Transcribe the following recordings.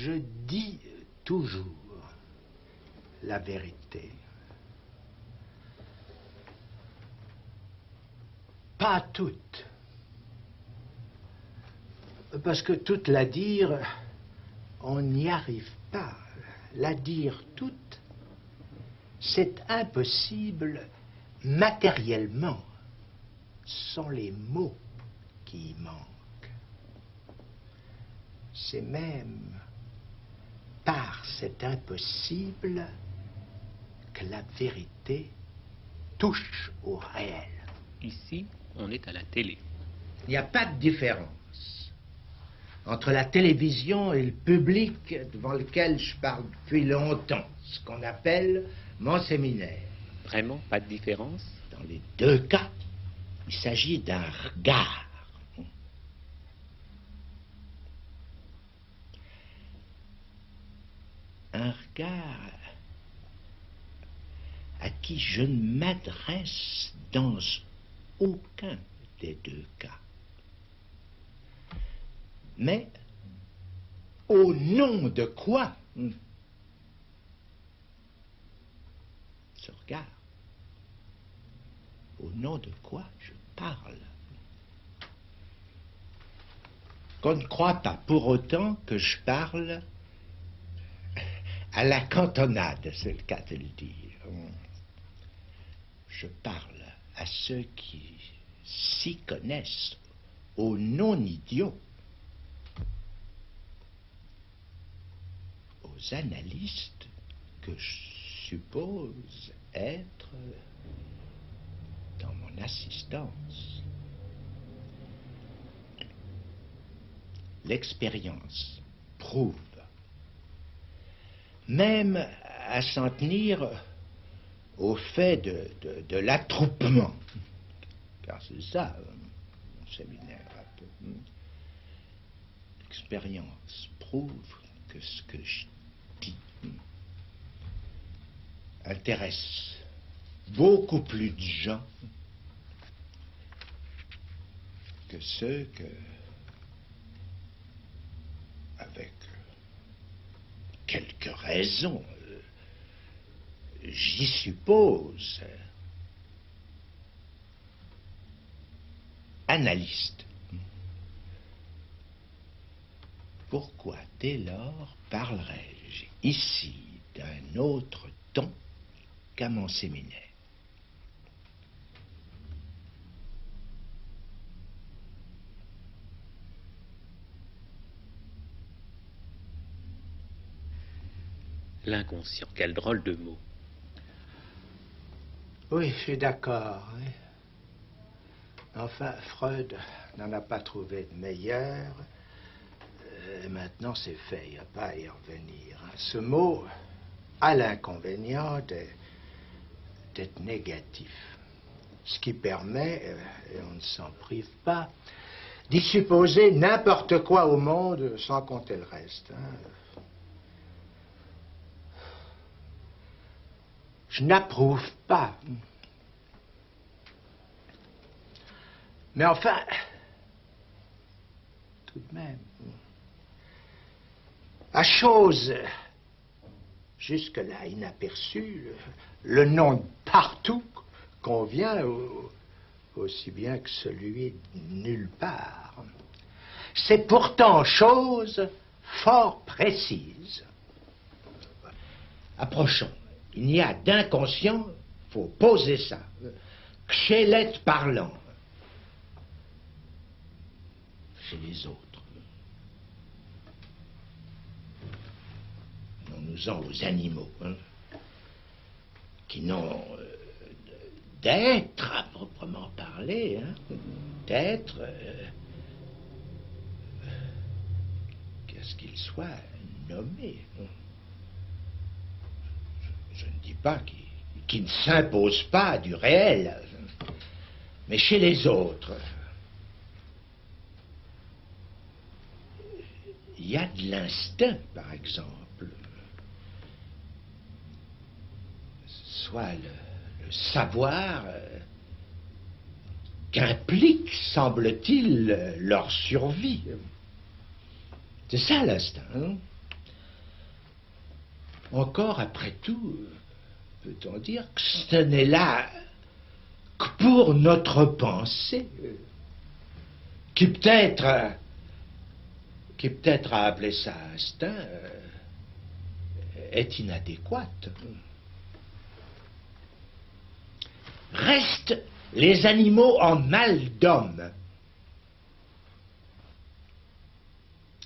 Je dis toujours la vérité. Pas toute. Parce que toute la dire, on n'y arrive pas. La dire toute, c'est impossible matériellement. Ce sont les mots qui y manquent. C'est même par cet impossible que la vérité touche au réel. Ici, on est à la télé. Il n'y a pas de différence entre la télévision et le public devant lequel je parle depuis longtemps, ce qu'on appelle mon séminaire. Vraiment pas de différence? Dans les deux cas, il s'agit d'un regard. Un regard à qui je ne m'adresse dans aucun des deux cas. Mais au nom de quoi ce regard? Au nom de quoi je parle? Qu'on ne croit pas pour autant que je parle à la cantonade, c'est le cas de le dire. Je parle à ceux qui s'y connaissent, aux non-idiots, aux analystes que je suppose être dans mon assistance. L'expérience prouve, même à s'en tenir au fait de l'attroupement, car c'est ça, mon séminaire. L'expérience prouve que ce que je dis intéresse beaucoup plus de gens que ceux que, avec quelques raisons, j'y suppose, analystes. Pourquoi dès lors parlerais-je ici d'un autre ton qu'à mon séminaire? L'inconscient, quel drôle de mot. Oui, je suis d'accord. Oui. Enfin, Freud n'en a pas trouvé de meilleur. Maintenant, c'est fait, il n'y a pas à y revenir. Ce mot a l'inconvénient d'être négatif. Ce qui permet, et on ne s'en prive pas, d'y supposer n'importe quoi au monde sans compter le reste. Je n'approuve pas. Mais enfin, tout de même, à chose jusque-là inaperçue, le nom de partout convient aussi bien que celui de nulle part. C'est pourtant chose fort précise. Approchons. Il n'y a d'inconscient, il faut poser ça, que chez l'être parlant, chez les autres. Nous-en aux animaux, qui n'ont d'être à proprement parler, d'être, qu'est-ce qu'ils soient nommés. Je ne dis pas qu'ils ne s'imposent pas du réel, mais chez les autres, il y a de l'instinct, par exemple. Soit le savoir qu'implique, semble-t-il, leur survie. C'est ça l'instinct. Encore, après tout, peut-on dire que ce n'est là que pour notre pensée, qui peut-être à appeler ça instinct, est inadéquate. Restent les animaux en mal d'homme.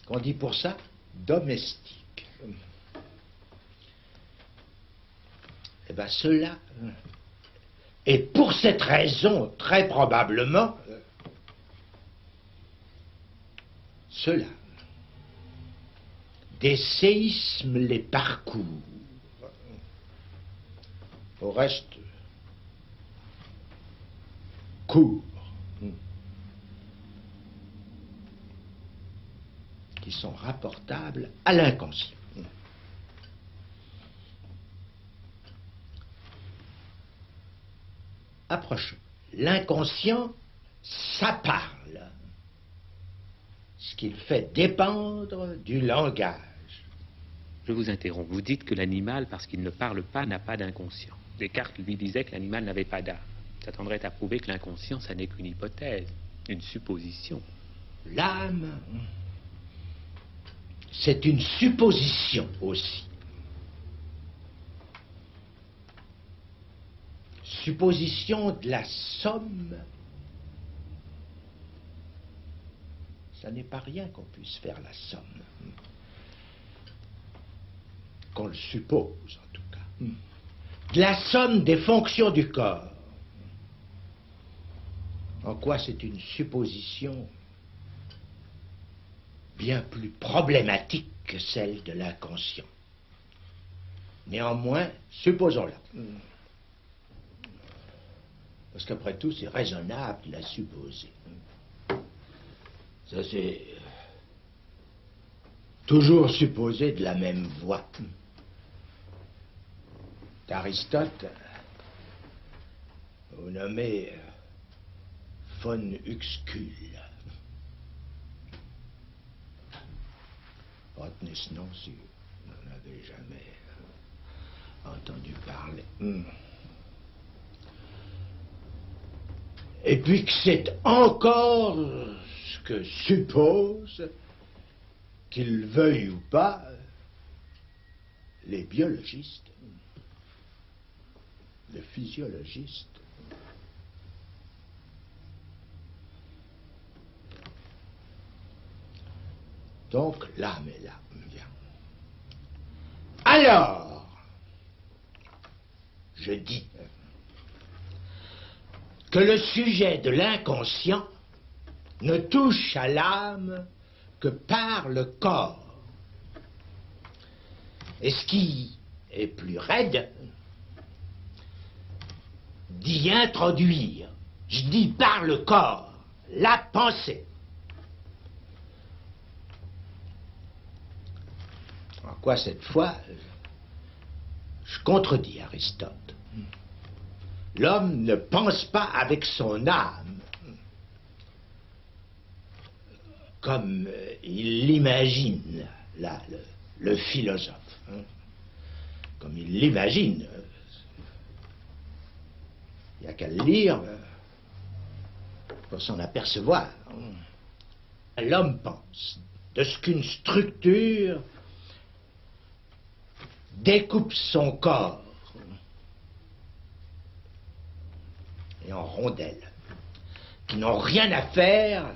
Qu'on dit pour ça domestiques. Eh bien, cela, et pour cette raison, très probablement, cela, des séismes les parcourent. Au reste, courts, qui sont rapportables à l'inconscient. Approchons. L'inconscient, ça parle, ce qu'il fait dépendre du langage. Je vous interromps. Vous dites que l'animal, parce qu'il ne parle pas, n'a pas d'inconscient. Descartes lui disait que l'animal n'avait pas d'âme. Ça tendrait à prouver que l'inconscient, ça n'est qu'une hypothèse, une supposition. L'âme, c'est une supposition aussi. Supposition de la somme. Ça n'est pas rien qu'on puisse faire la somme. Qu'on le suppose, en tout cas. De la somme des fonctions du corps. En quoi c'est une supposition bien plus problématique que celle de l'inconscient. Néanmoins, supposons-la. Parce qu'après tout, c'est raisonnable de la supposer. Ça, c'est toujours supposé de la même voie. D'Aristote, au nommé von Uxküll. Retenez ce nom si vous n'en avez jamais entendu parler. Et puis que c'est encore ce que suppose, qu'ils veuillent ou pas, les biologistes, les physiologistes. Donc l'âme est là. Bien. Alors, je dis que le sujet de l'inconscient ne touche à l'âme que par le corps. Et ce qui est plus raide, d'y introduire, je dis par le corps, la pensée. En quoi cette fois, je contredis Aristote. L'homme ne pense pas avec son âme, comme il l'imagine, là, le philosophe. Comme il l'imagine. Il n'y a qu'à le lire pour s'en apercevoir. L'homme pense de ce qu'une structure découpe son corps et en rondelles qui n'ont rien à faire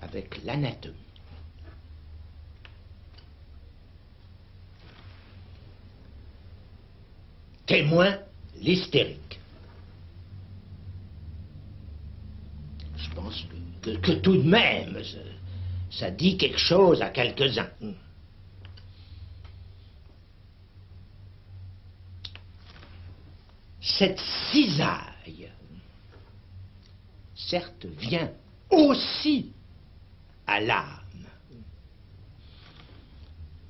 avec l'anatomie. Témoin l'hystérique. Je pense que tout de même, ça dit quelque chose à quelques-uns. Cette cisaille, certes, vient aussi à l'âme.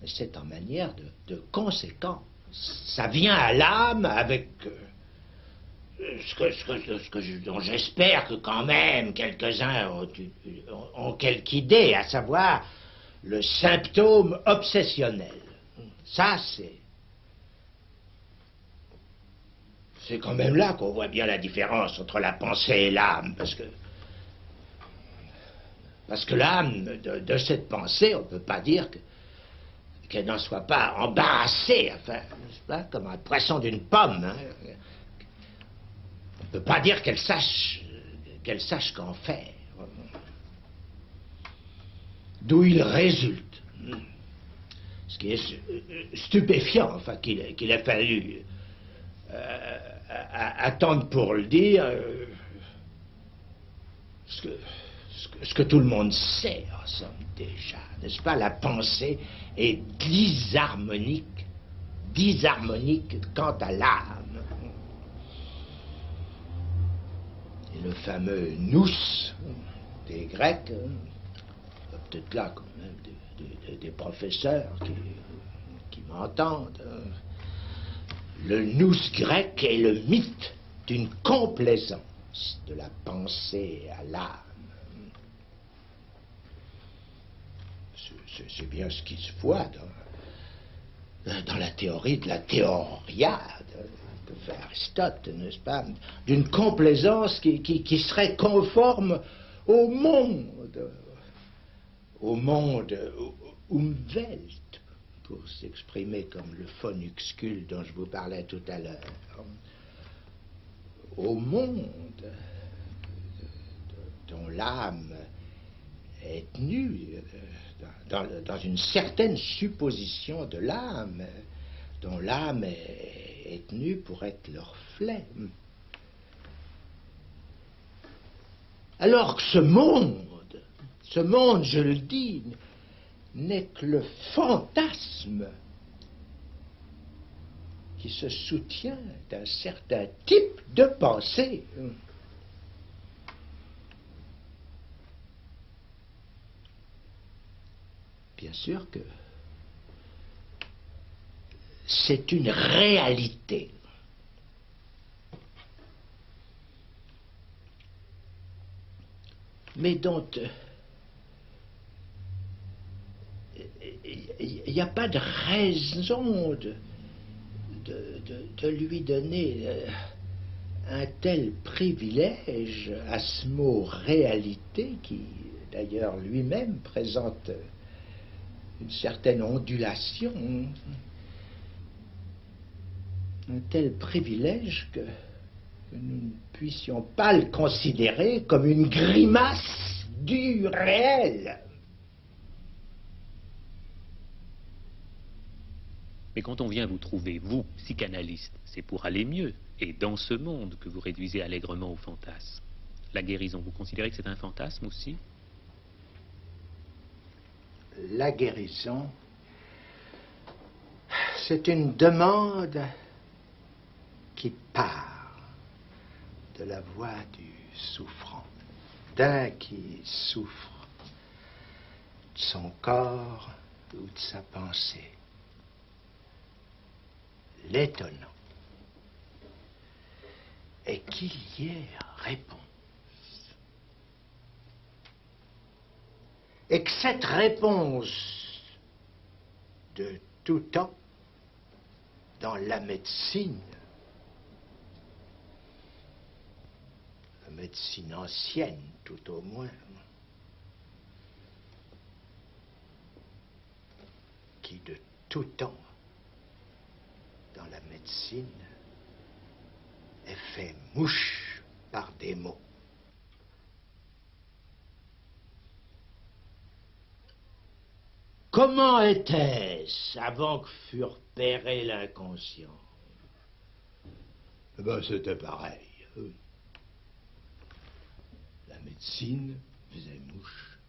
Mais c'est en manière de conséquence. Ça vient à l'âme avec dont j'espère que quand même quelques-uns ont quelque idée, à savoir le symptôme obsessionnel. Ça, c'est quand même là qu'on voit bien la différence entre la pensée et l'âme, parce que l'âme de cette pensée, on ne peut pas dire qu'elle n'en soit pas embarrassée, enfin, n'est-ce pas, comme un poisson d'une pomme. Hein. On ne peut pas dire qu'elle sache qu'en faire. D'où il résulte. Ce qui est stupéfiant, enfin, qu'il a fallu attendre pour le dire, ce que tout le monde sait, en somme, déjà, n'est-ce pas? La pensée est disharmonique quant à l'âme. Et le fameux nous des Grecs, peut-être là quand même des professeurs qui m'entendent. Le nous grec est le mythe d'une complaisance de la pensée à l'âme. C'est bien ce qui se voit dans la théorie de la théoria que fait Aristote, n'est-ce pas? D'une complaisance qui serait conforme au monde Umwelt, pour s'exprimer comme le phonuxcule dont je vous parlais tout à l'heure, au monde dont l'âme est tenue, dans une certaine supposition de l'âme, dont l'âme est tenue pour être le reflet. Alors que ce monde, je le dis, n'est que le fantasme qui se soutient d'un certain type de pensée. Bien sûr que c'est une réalité. Mais dont il n'y a pas de raison de lui donner un tel privilège à ce mot réalité qui, d'ailleurs, lui-même présente une certaine ondulation, un tel privilège que nous ne puissions pas le considérer comme une grimace du réel. Mais quand on vient vous trouver, vous, psychanalyste, c'est pour aller mieux. Et dans ce monde que vous réduisez allègrement au fantasme. La guérison, vous considérez que c'est un fantasme aussi? La guérison, c'est une demande qui part de la voix du souffrant, d'un qui souffre de son corps ou de sa pensée. L'étonnant est qu'il y ait réponse. Et que cette réponse de tout temps, dans la médecine ancienne tout au moins, qui de tout temps, dans la médecine, est fait mouche par des mots. Comment était-ce avant que fût repéré l'inconscient? Ben, c'était pareil. La médecine faisait mouche.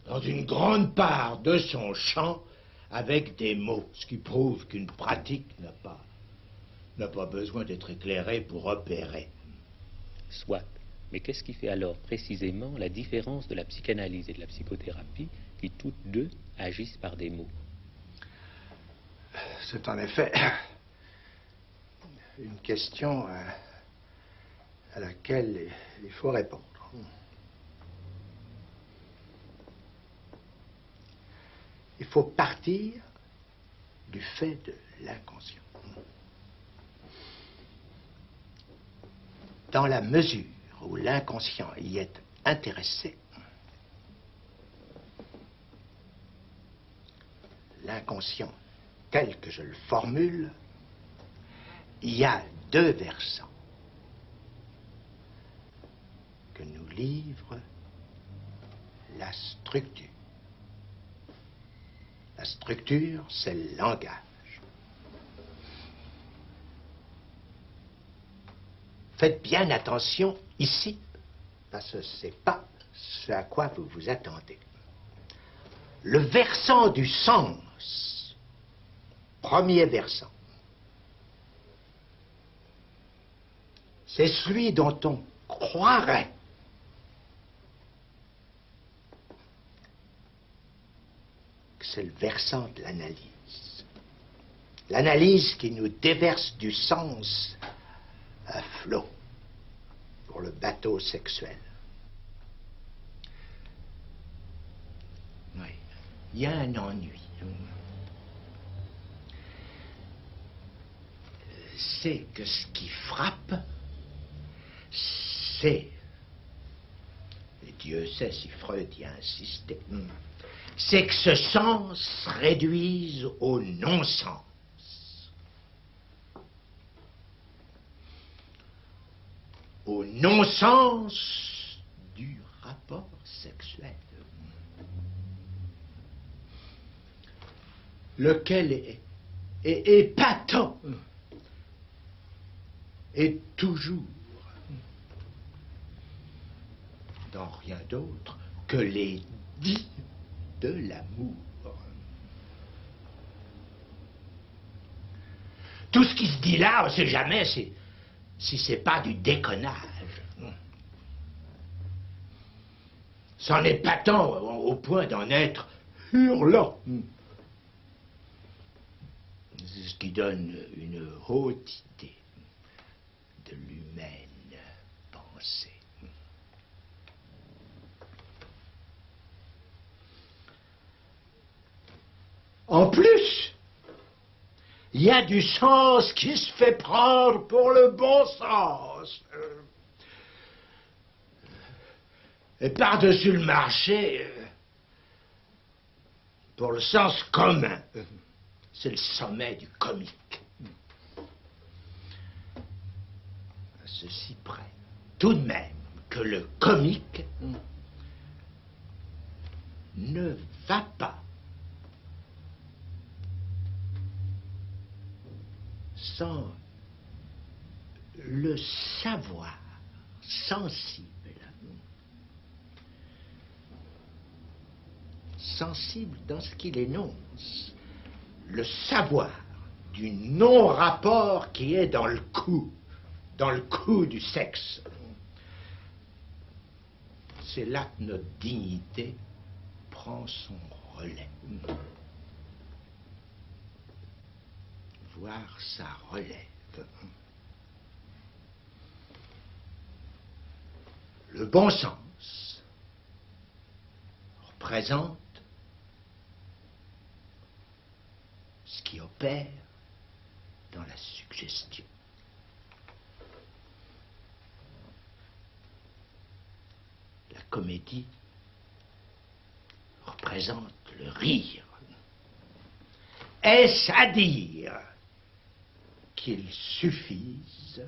Dans une grande part de son champ, avec des mots, ce qui prouve qu'une pratique n'a pas besoin d'être éclairée pour opérer. Soit. Mais qu'est-ce qui fait alors précisément la différence de la psychanalyse et de la psychothérapie qui toutes deux agissent par des mots? C'est en effet une question à laquelle il faut répondre. il faut partir du fait de l'inconscient. Dans la mesure où l'inconscient y est intéressé, l'inconscient tel que je le formule, il y a deux versants que nous livre la structure. La structure, c'est le langage. Faites bien attention ici, parce que ce n'est pas ce à quoi vous vous attendez. Le versant du sens, premier versant, c'est celui dont on croirait que c'est le versant de l'analyse. L'analyse qui nous déverse du sens à flot pour le bateau sexuel. Oui, il y a un ennui. C'est que ce qui frappe, c'est, et Dieu sait si Freud y a insisté, c'est que ce sens se réduise au non-sens. Au non-sens du rapport sexuel, lequel est épatant et toujours dans rien d'autre que les dits de l'amour. Tout ce qui se dit là, on ne sait jamais si c'est pas du déconnage. C'en est épatant au point d'en être hurlant. C'est ce qui donne une haute idée de l'humaine pensée. En plus, il y a du sens qui se fait prendre pour le bon sens. Et par-dessus le marché, pour le sens commun, c'est le sommet du comique. À ceci près, tout de même, que le comique ne va pas sans le savoir sensible. Sensible dans ce qu'il énonce. Le savoir du non-rapport qui est dans le coup du sexe. C'est là que notre dignité prend son relais. Voir sa relève. Le bon sens représente ce qui opère dans la suggestion. La comédie représente le rire. Est-ce à dire qu'il suffise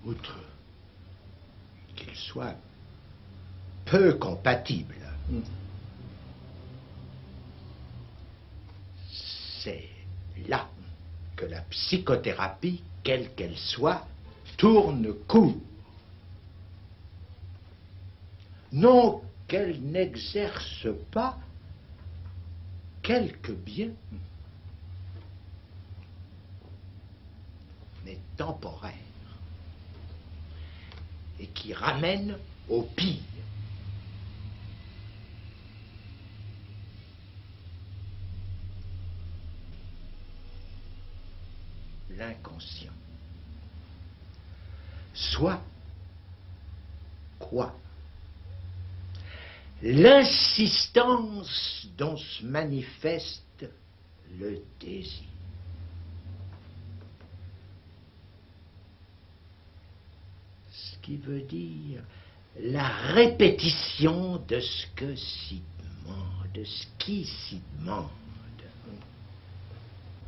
outre qu'il soit peu compatible, c'est là que la psychothérapie, quelle qu'elle soit, tourne court. Non qu'elle n'exerce pas quelque bien, mais temporaire, et qui ramène au pire. L'inconscient. Soit quoi l'insistance dont se manifeste le désir. Ce qui veut dire la répétition de ce que s'y demande, de ce qui s'y demande.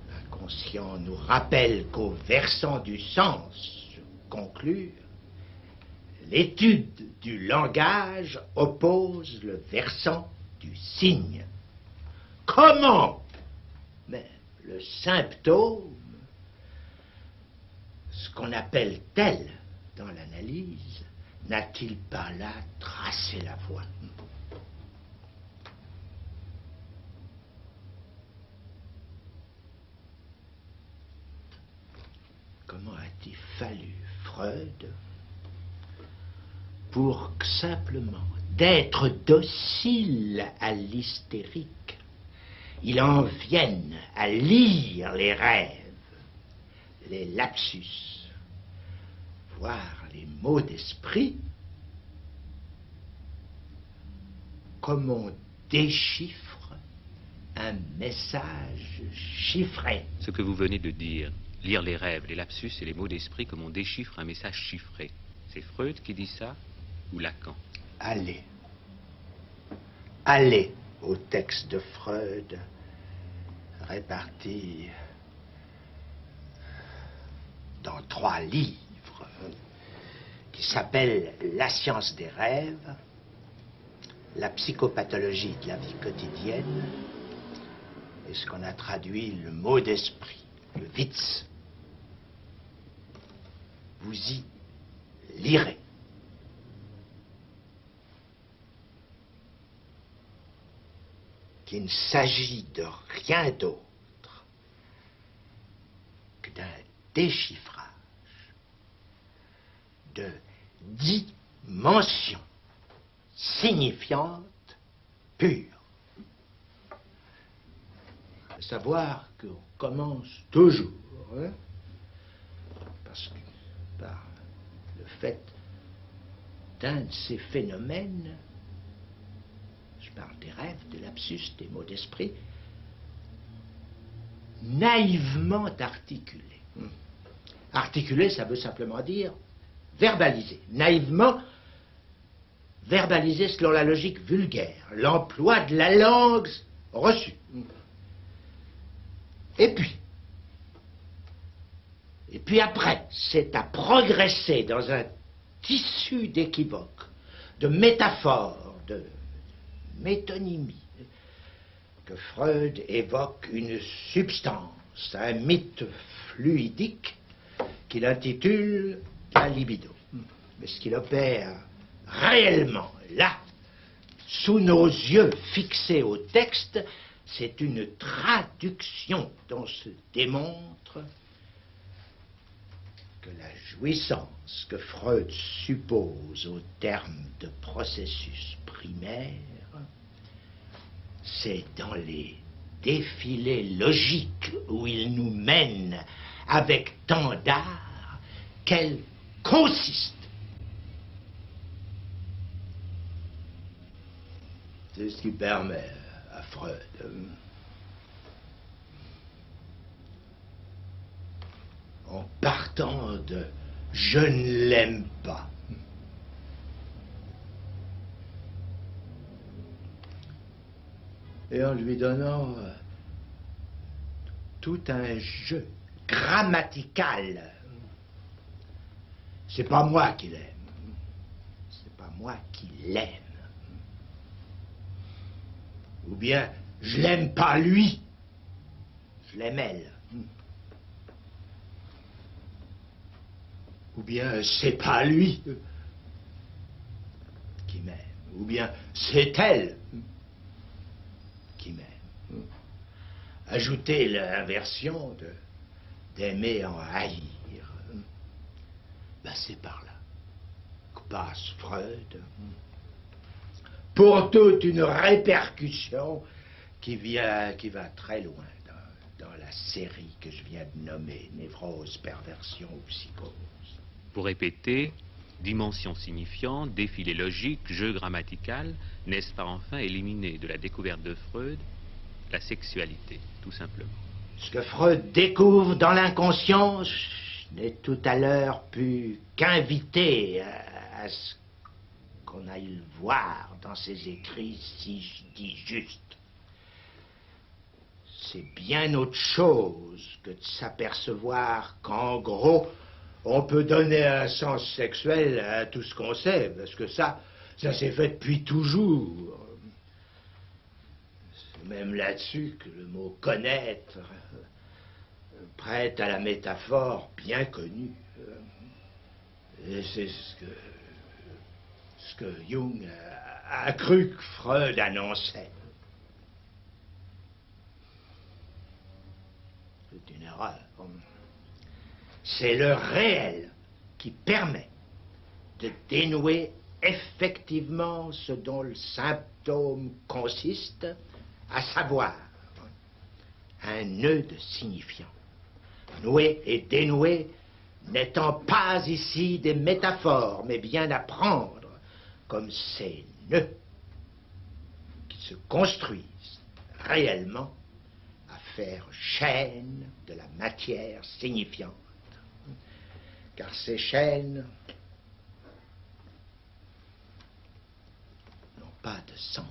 L'inconscient nous rappelle qu'au versant du sens, conclure, l'étude du langage oppose le versant du signe. Comment? Mais le symptôme, ce qu'on appelle tel dans l'analyse, n'a-t-il pas là tracé la voie? Comment a-t-il fallu Freud pour que simplement d'être docile à l'hystérique, il en vienne à lire les rêves, les lapsus, voire les mots d'esprit, comme on déchiffre un message chiffré. Ce que vous venez de dire, lire les rêves, les lapsus et les mots d'esprit comme on déchiffre un message chiffré, c'est Freud qui dit ça ou Lacan? Allez. Allez au texte de Freud, réparti dans 3 livres, qui s'appellent La science des rêves, La psychopathologie de la vie quotidienne, et ce qu'on a traduit le mot d'esprit, le Witz. Vous y lirez. Qu'il ne s'agit de rien d'autre que d'un déchiffrage de dimensions signifiantes pures. À savoir qu'on commence toujours, parce que par le fait d'un de ces phénomènes, je parle des rêves, des lapsus, des mots d'esprit, naïvement articulés. Articuler, ça veut simplement dire verbaliser. Naïvement, verbaliser selon la logique vulgaire, l'emploi de la langue reçue. Et puis après, c'est à progresser dans un tissu d'équivoques, de métaphores, de métonymie, que Freud évoque une substance, un mythe fluidique qu'il intitule la libido. Mais ce qu'il opère réellement là, sous nos yeux fixés au texte, c'est une traduction dont se démontre que la jouissance que Freud suppose au terme de processus primaire, c'est dans les défilés logiques où il nous mène avec tant d'art qu'elle consiste. C'est ce qui permet à Freud en partant de « je ne l'aime pas », et en lui donnant tout un jeu grammatical. C'est pas moi qui l'aime, c'est pas moi qui l'aime. Ou bien, je l'aime pas lui, je l'aime elle. Ou bien, c'est pas lui qui m'aime. Ou bien, c'est elle qui m'aime. Ajoutez l'inversion d'aimer en haïr. Ben, c'est par là que passe Freud pour toute une répercussion qui va très loin dans la série que je viens de nommer, névrose, perversion ou psychose. Pour répéter, Dimension signifiante, défilé logique, jeu grammatical, n'est-ce pas enfin éliminer de la découverte de Freud la sexualité, tout simplement? Ce que Freud découvre dans l'inconscient n'est tout à l'heure plus qu'invité à ce qu'on aille le voir dans ses écrits, si je dis juste. C'est bien autre chose que de s'apercevoir qu'en gros, on peut donner un sens sexuel à tout ce qu'on sait, parce que ça s'est fait depuis toujours. C'est même là-dessus que le mot connaître prête à la métaphore bien connue. Et c'est ce que Jung a cru que Freud annonçait. C'est une erreur. C'est le réel qui permet de dénouer effectivement ce dont le symptôme consiste, à savoir un nœud de signifiant. Nouer et dénouer n'étant pas ici des métaphores, mais bien à prendre comme ces nœuds qui se construisent réellement à faire chaîne de la matière signifiante. Car ces chaînes n'ont pas de sens,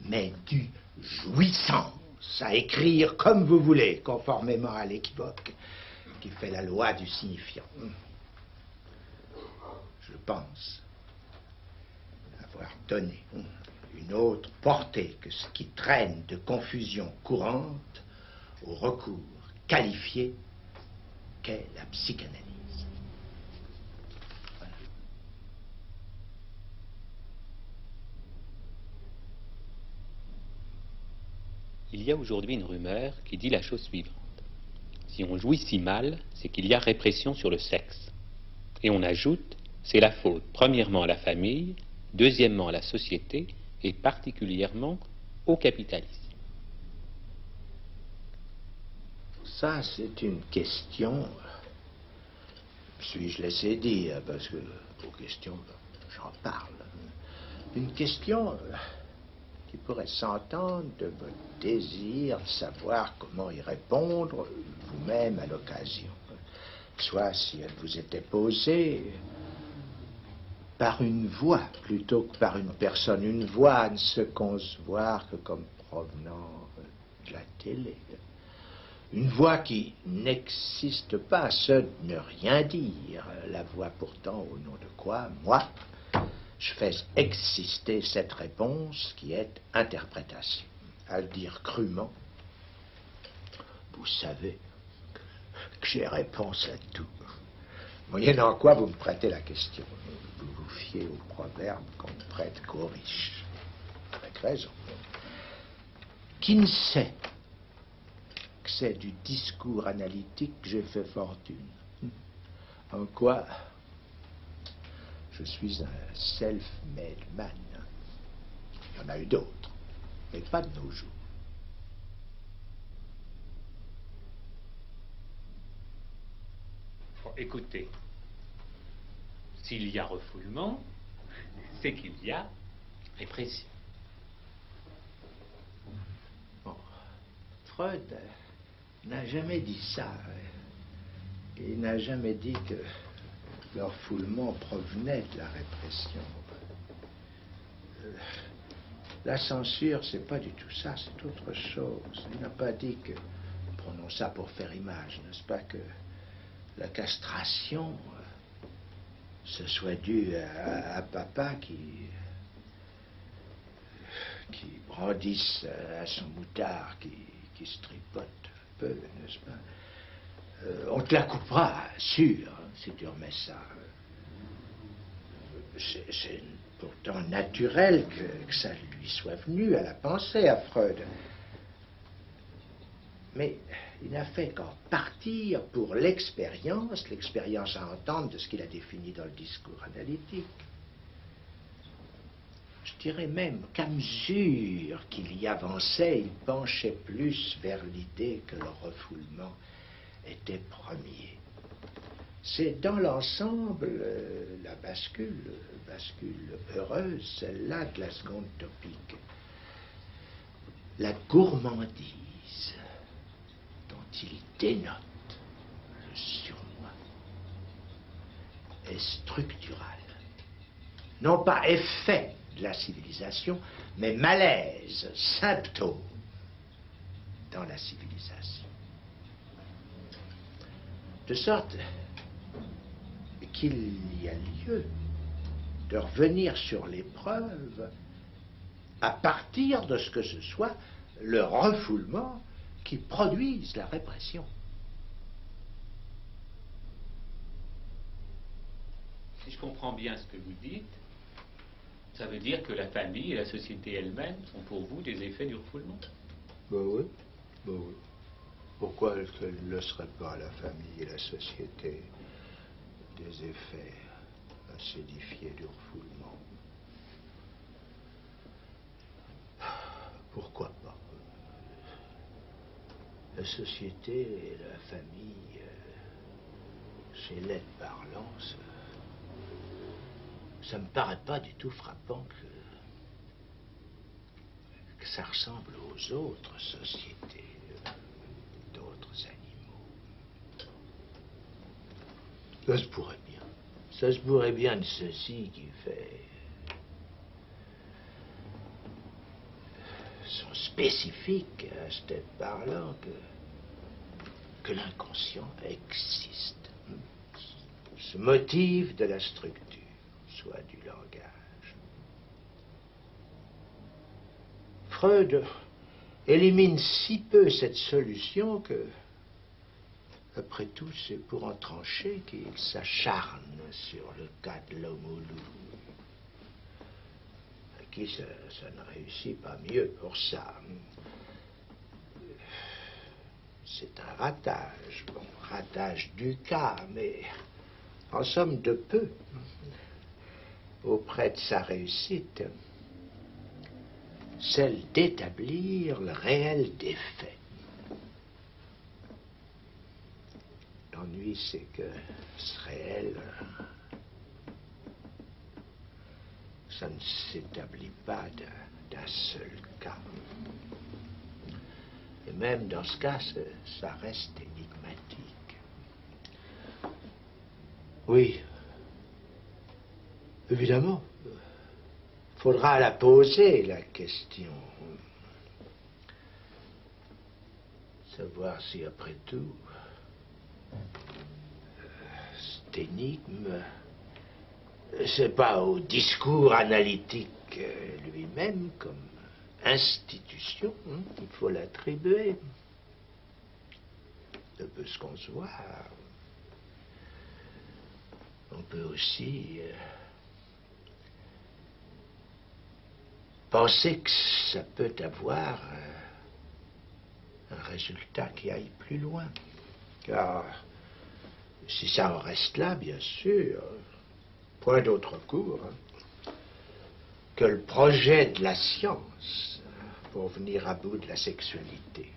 mais du jouissance à écrire comme vous voulez, conformément à l'équivoque qui fait la loi du signifiant. Je pense avoir donné une autre portée que ce qui traîne de confusion courante au recours qualifié qu'est la psychanalyse. Voilà. Il y a aujourd'hui une rumeur qui dit la chose suivante. Si on jouit si mal, c'est qu'il y a répression sur le sexe. Et on ajoute, c'est la faute premièrement à la famille, deuxièmement à la société et particulièrement au capitalisme. Ça, c'est une question, suis-je laissé dire, parce que aux questions, j'en parle. Une question qui pourrait s'entendre de votre désir de savoir comment y répondre vous-même à l'occasion. Soit si elle vous était posée par une voix plutôt que par une personne. Une voix ne se concevoir que comme provenant de la télé. Une voix qui n'existe pas, ce ne rien dire. La voix pourtant au nom de quoi, moi, je fais exister cette réponse qui est interprétation. À le dire crûment, vous savez que j'ai réponse à tout. Moyennant quoi vous me prêtez la question. Vous vous fiez au proverbe qu'on ne prête qu'aux riches. Avec raison. Qui ne sait que c'est du discours analytique que j'ai fait fortune? En quoi je suis un self-made man. Il y en a eu d'autres, mais pas de nos jours. Bon, écoutez, s'il y a refoulement, c'est qu'il y a répression. Bon, Freud n'a jamais dit ça. Il n'a jamais dit que le refoulement provenait de la répression. La censure, c'est pas du tout ça, c'est autre chose. Il n'a pas dit que, prenons ça pour faire image, n'est-ce pas, que la castration ce soit dû à papa qui brandisse à son moutard, qui se tripote un peu, n'est-ce pas. On te la coupera, sûr, si tu remets ça. C'est pourtant naturel que ça lui soit venu à la pensée, à Freud. Mais il n'a fait qu'en partir pour l'expérience à entendre de ce qu'il a défini dans le discours analytique. Je dirais même qu'à mesure qu'il y avançait, il penchait plus vers l'idée que le refoulement était premier. C'est dans l'ensemble la bascule heureuse, celle-là de la seconde topique. La gourmandise dont il dénote le surmoi est structurale. Non pas effet de la civilisation, mais malaise, symptôme dans la civilisation. De sorte qu'il y a lieu de revenir sur l'épreuve à partir de ce que ce soit le refoulement qui produise la répression. Si je comprends bien ce que vous dites, ça veut dire que la famille et la société elle-même sont pour vous des effets du refoulement? Ben oui, ben oui. Pourquoi elle ne le serait pas, la famille et la société, des effets acidifiés du refoulement? Pourquoi pas? La société et la famille, chez l'aide parlant, ça me paraît pas du tout frappant que ça ressemble aux autres sociétés, d'autres animaux. Ça se pourrait bien. Ça se pourrait bien de ceci qui fait sont spécifiques à ce tête parlant que l'inconscient existe. Ce motif de la structure, soit du langage. Freud élimine si peu cette solution que, après tout, c'est pour en trancher qu'il s'acharne sur le cas de l'homme au loup. À qui ça ne réussit pas mieux pour ça. C'est un ratage, bon, ratage du cas, mais en somme de peu, auprès de sa réussite, celle d'établir le réel des faits. L'ennui, c'est que ce réel, ça ne s'établit pas d'un seul cas. Et même dans ce cas, ça reste énigmatique. Oui, évidemment, faudra la poser, la question. Savoir si, après tout, cette énigme, c'est pas au discours analytique lui-même comme institution qu'il faut l'attribuer. Ça peut se concevoir. On peut aussi penser que ça peut avoir un résultat qui aille plus loin. Car si ça en reste là, bien sûr, point d'autre cours que le projet de la science pour venir à bout de la sexualité.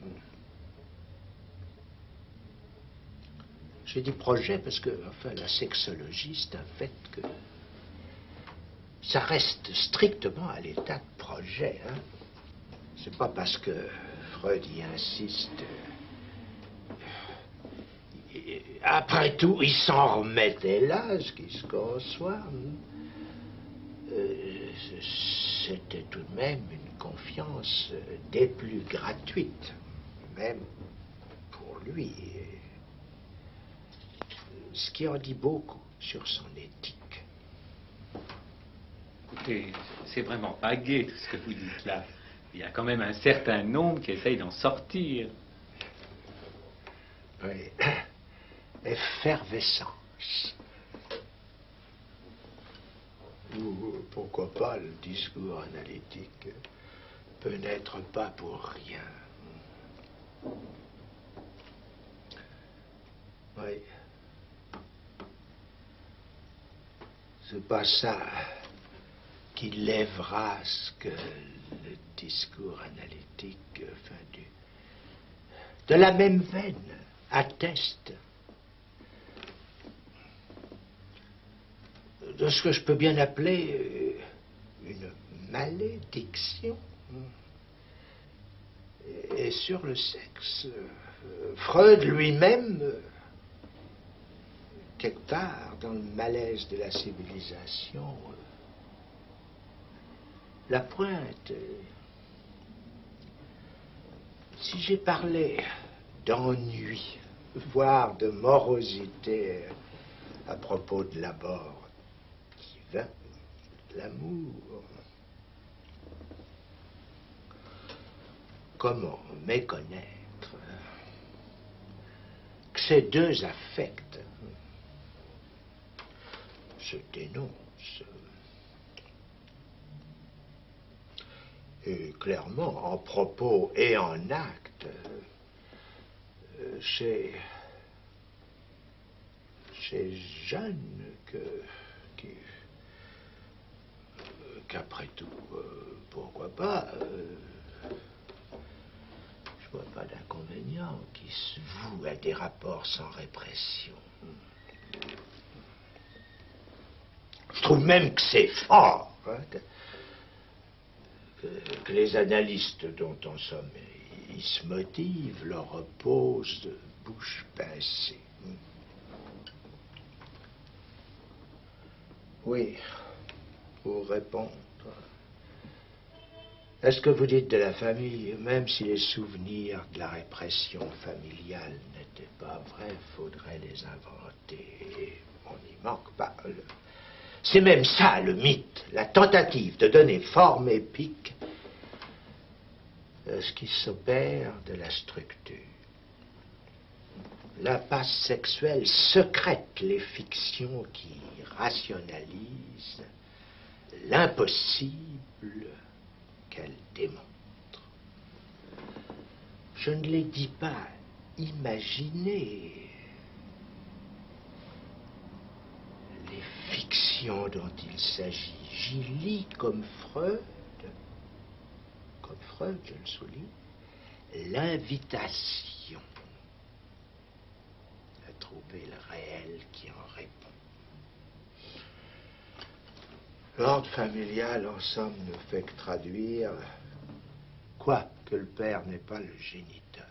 J'ai dit projet parce que, enfin, la sexologie, c'est un fait que ça reste strictement à l'état de projet. C'est pas parce que Freud y insiste. Après tout, il s'en remettait là, ce qui se conçoit. C'était tout de même une confiance des plus gratuites, même pour lui. Ce qui en dit beaucoup sur son éthique. Écoutez, c'est vraiment pas gai tout ce que vous dites là. Il y a quand même un certain nombre qui essayent d'en sortir. Oui. Effervescence. Ou pourquoi pas le discours analytique peut n'être pas pour rien. Oui. C'est pas ça qui lèvera ce que le discours analytique, enfin, de la même veine, atteste. de ce que je peux bien appeler une malédiction. Et sur le sexe, Freud lui-même, quelque part dans le malaise de la civilisation, la pointe. Si j'ai parlé d'ennui, voire de morosité à propos de l'abord divin, l'amour, comment méconnaître que ces deux affects se dénoncent et clairement en propos et en actes chez jeunes qu'après tout, pourquoi pas, je vois pas d'inconvénient qui se vouent à des rapports sans répression. Je trouve même que c'est fort, hein, que les analystes dont en somme ils se motivent leur reposent de bouche pincée. Oui, pour répondre. Est-ce que vous dites de la famille, même si les souvenirs de la répression familiale n'étaient pas vrais, faudrait les inventer. On n'y manque pas. C'est même ça le mythe, la tentative de donner forme épique à ce qui s'opère de la structure. L'impasse sexuelle secrète les fictions qui rationalisent l'impossible qu'elle démontre. Je ne les dis pas imaginer les fictions dont il s'agit. J'y lis comme Freud, je le souligne, l'invitation à trouver le réel qui en répond. L'ordre familial, en somme, ne fait que traduire quoi que le père n'est pas le géniteur.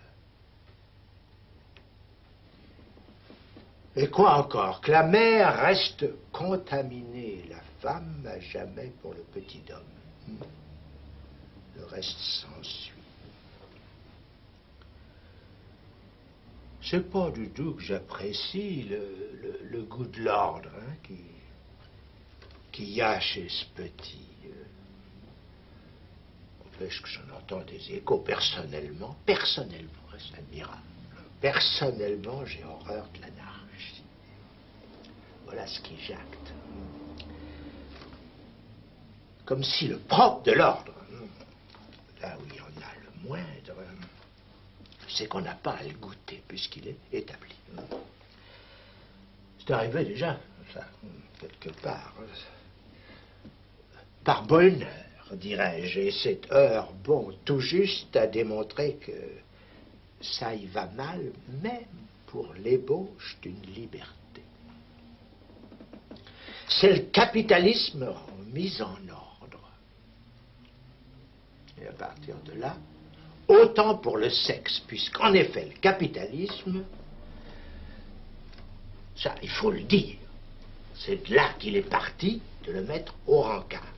Et quoi encore? Que la mère reste contaminée, la femme à jamais pour le petit homme. Le reste s'ensuit. C'est pas du tout que j'apprécie le goût de l'ordre, hein, qui y a chez ce petit. N'empêche que j'en entends des échos personnellement, c'est admirable. Personnellement, j'ai horreur de l'anarchie. Voilà ce qui jacte. Comme si le propre de l'ordre, là où il y en a le moindre, c'est qu'on n'a pas à le goûter puisqu'il est établi. C'est arrivé déjà, ça, quelque part. Par bonheur, dirais-je, et cette heure, bon, tout juste à démontrer que ça y va mal, même pour l'ébauche d'une liberté. C'est le capitalisme mis en ordre. Et à partir de là, autant pour le sexe, puisqu'en effet, le capitalisme, ça, il faut le dire, c'est de là qu'il est parti de le mettre au rencard.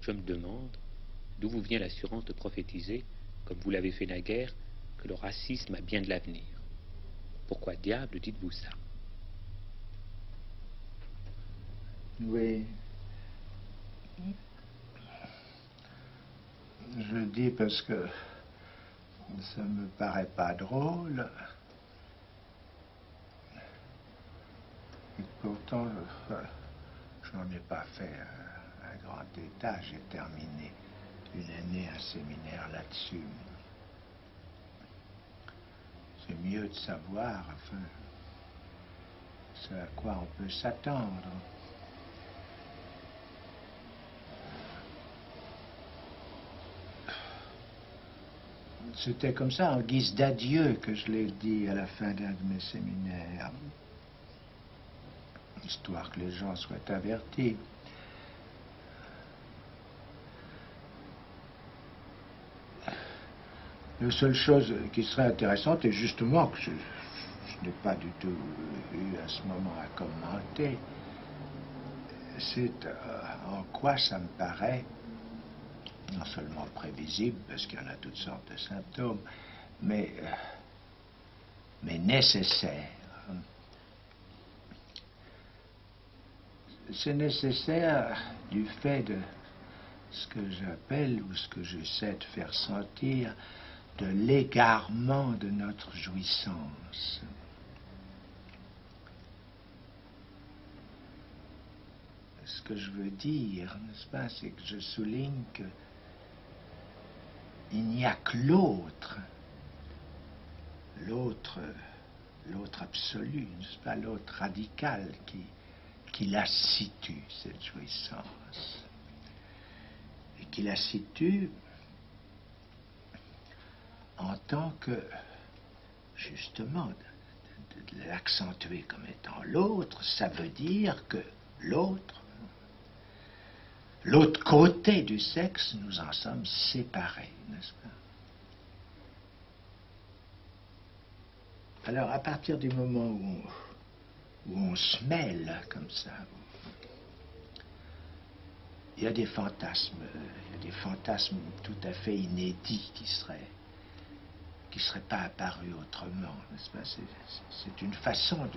Je me demande d'où vous vient l'assurance de prophétiser, comme vous l'avez fait naguère, que le racisme a bien de l'avenir. Pourquoi diable dites-vous ça? Oui. Je le dis parce que ça me paraît pas drôle. Et pourtant, je n'en ai pas fait un grand état. J'ai terminé une année un séminaire là-dessus. C'est mieux de savoir, enfin, ce à quoi on peut s'attendre. C'était comme ça, en guise d'adieu, que je l'ai dit à la fin d'un de mes séminaires, histoire que les gens soient avertis. La seule chose qui serait intéressante, et justement que je n'ai pas du tout eu à ce moment à commenter, c'est en quoi ça me paraît non seulement prévisible, parce qu'il y en a toutes sortes de symptômes, mais nécessaire. C'est nécessaire du fait de ce que j'appelle, ou ce que j'essaie de faire sentir, de l'égarement de notre jouissance. Ce que je veux dire, n'est-ce pas, c'est que je souligne que il n'y a que l'autre absolu, n'est-ce pas, l'autre radical qui la situe, cette jouissance. Et qui la situe en tant que, justement, de l'accentuer comme étant l'autre, ça veut dire que l'autre côté du sexe, nous en sommes séparés, n'est-ce pas? Alors, à partir du moment où on se mêle comme ça, il y a des fantasmes tout à fait inédits qui seraient pas apparus autrement, n'est-ce pas? C'est une façon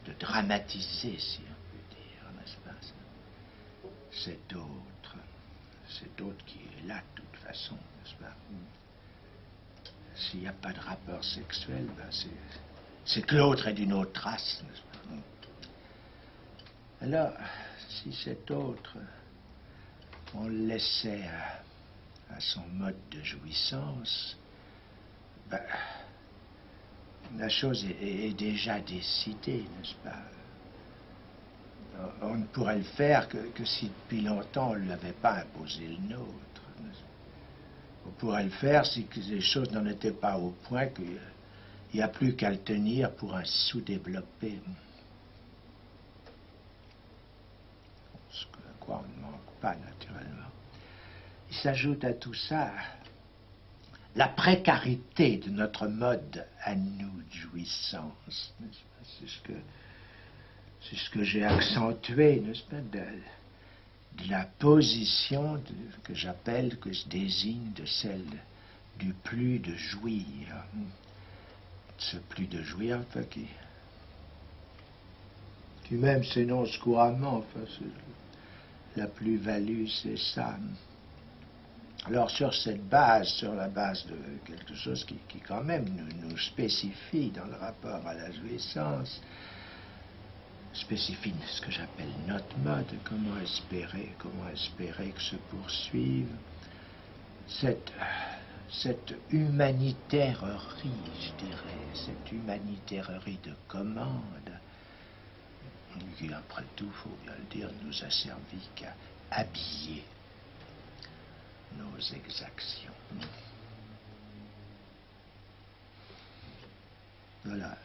de dramatiser, si on peut dire, n'est-ce pas? Cet autre qui est là de toute façon, n'est-ce pas? S'il n'y a pas de rapport sexuel, ben c'est que l'autre est d'une autre race, n'est-ce pas? Alors, si cet autre, on le laissait à son mode de jouissance, ben, la chose est déjà décidée, n'est-ce pas? On ne pourrait le faire que si depuis longtemps on ne l'avait pas imposé le nôtre. On pourrait le faire si les choses n'en étaient pas au point qu'il n'y a plus qu'à le tenir pour un sous-développé. Ce à quoi on ne manque pas, naturellement. Il s'ajoute à tout ça la précarité de notre mode à nous de jouissance. C'est ce que j'ai accentué, n'est-ce pas, de la position que j'appelle, que je désigne, de celle du plus de jouir. Ce plus de jouir, enfin, qui même s'énonce couramment, enfin, la plus-value, c'est ça. Alors sur cette base, sur la base de quelque chose qui quand même nous spécifie dans le rapport à la jouissance, spécifie ce que j'appelle notre mode, comment espérer que se poursuive cette humanitairerie, je dirais, cette humanitairerie de commande, qui après tout, il faut bien le dire, nous a servi qu'à habiller nos exactions. Voilà.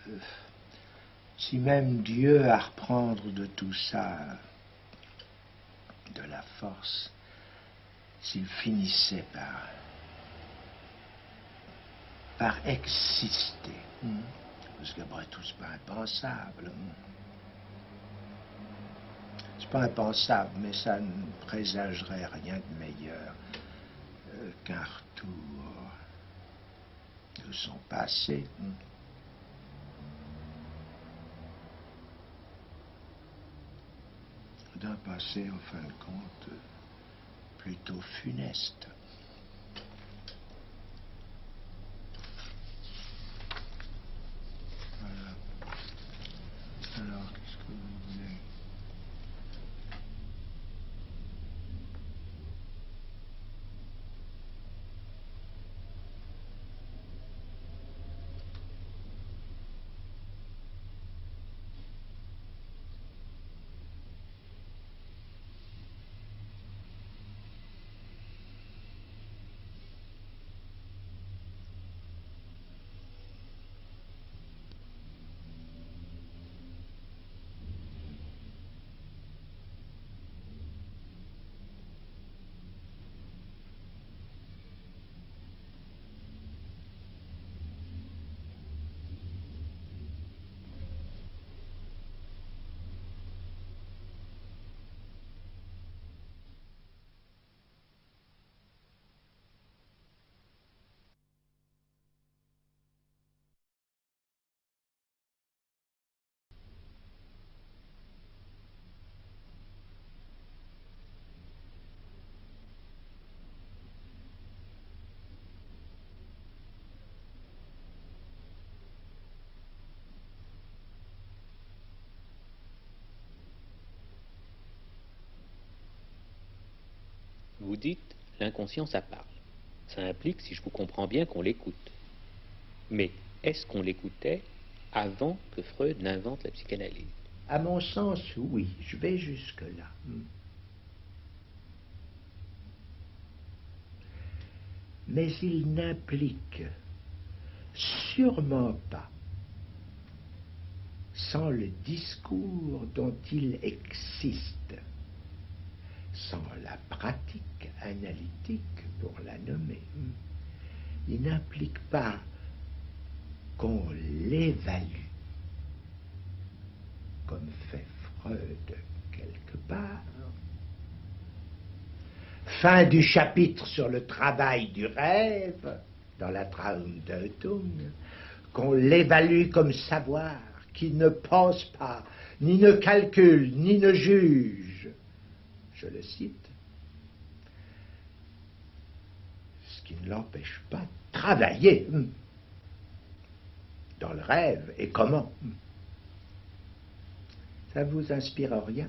Si même Dieu a à reprendre de tout ça de la force, s'il finissait par exister, parce qu'après tout, c'est pas impensable. C'est pas impensable, mais ça ne présagerait rien de meilleur qu'un retour de son passé. D'un passé, en fin de compte, plutôt funeste. Voilà. Alors, qu'est-ce que vous voulez? vous dites, l'inconscient, ça parle. Ça implique, si je vous comprends bien, qu'on l'écoute. Mais est-ce qu'on l'écoutait avant que Freud n'invente la psychanalyse? À mon sens, oui, je vais jusque-là. Mais il n'implique sûrement pas, sans le discours dont il existe, sans la pratique analytique pour la nommer, il n'implique pas qu'on l'évalue, comme fait Freud quelque part. Fin du chapitre sur le travail du rêve, dans la Traumdeutung, qu'on l'évalue comme savoir, qui ne pense pas, ni ne calcule, ni ne juge. Je le cite. Ce qui ne l'empêche pas de travailler dans le rêve. Et comment? Ça vous inspire rien?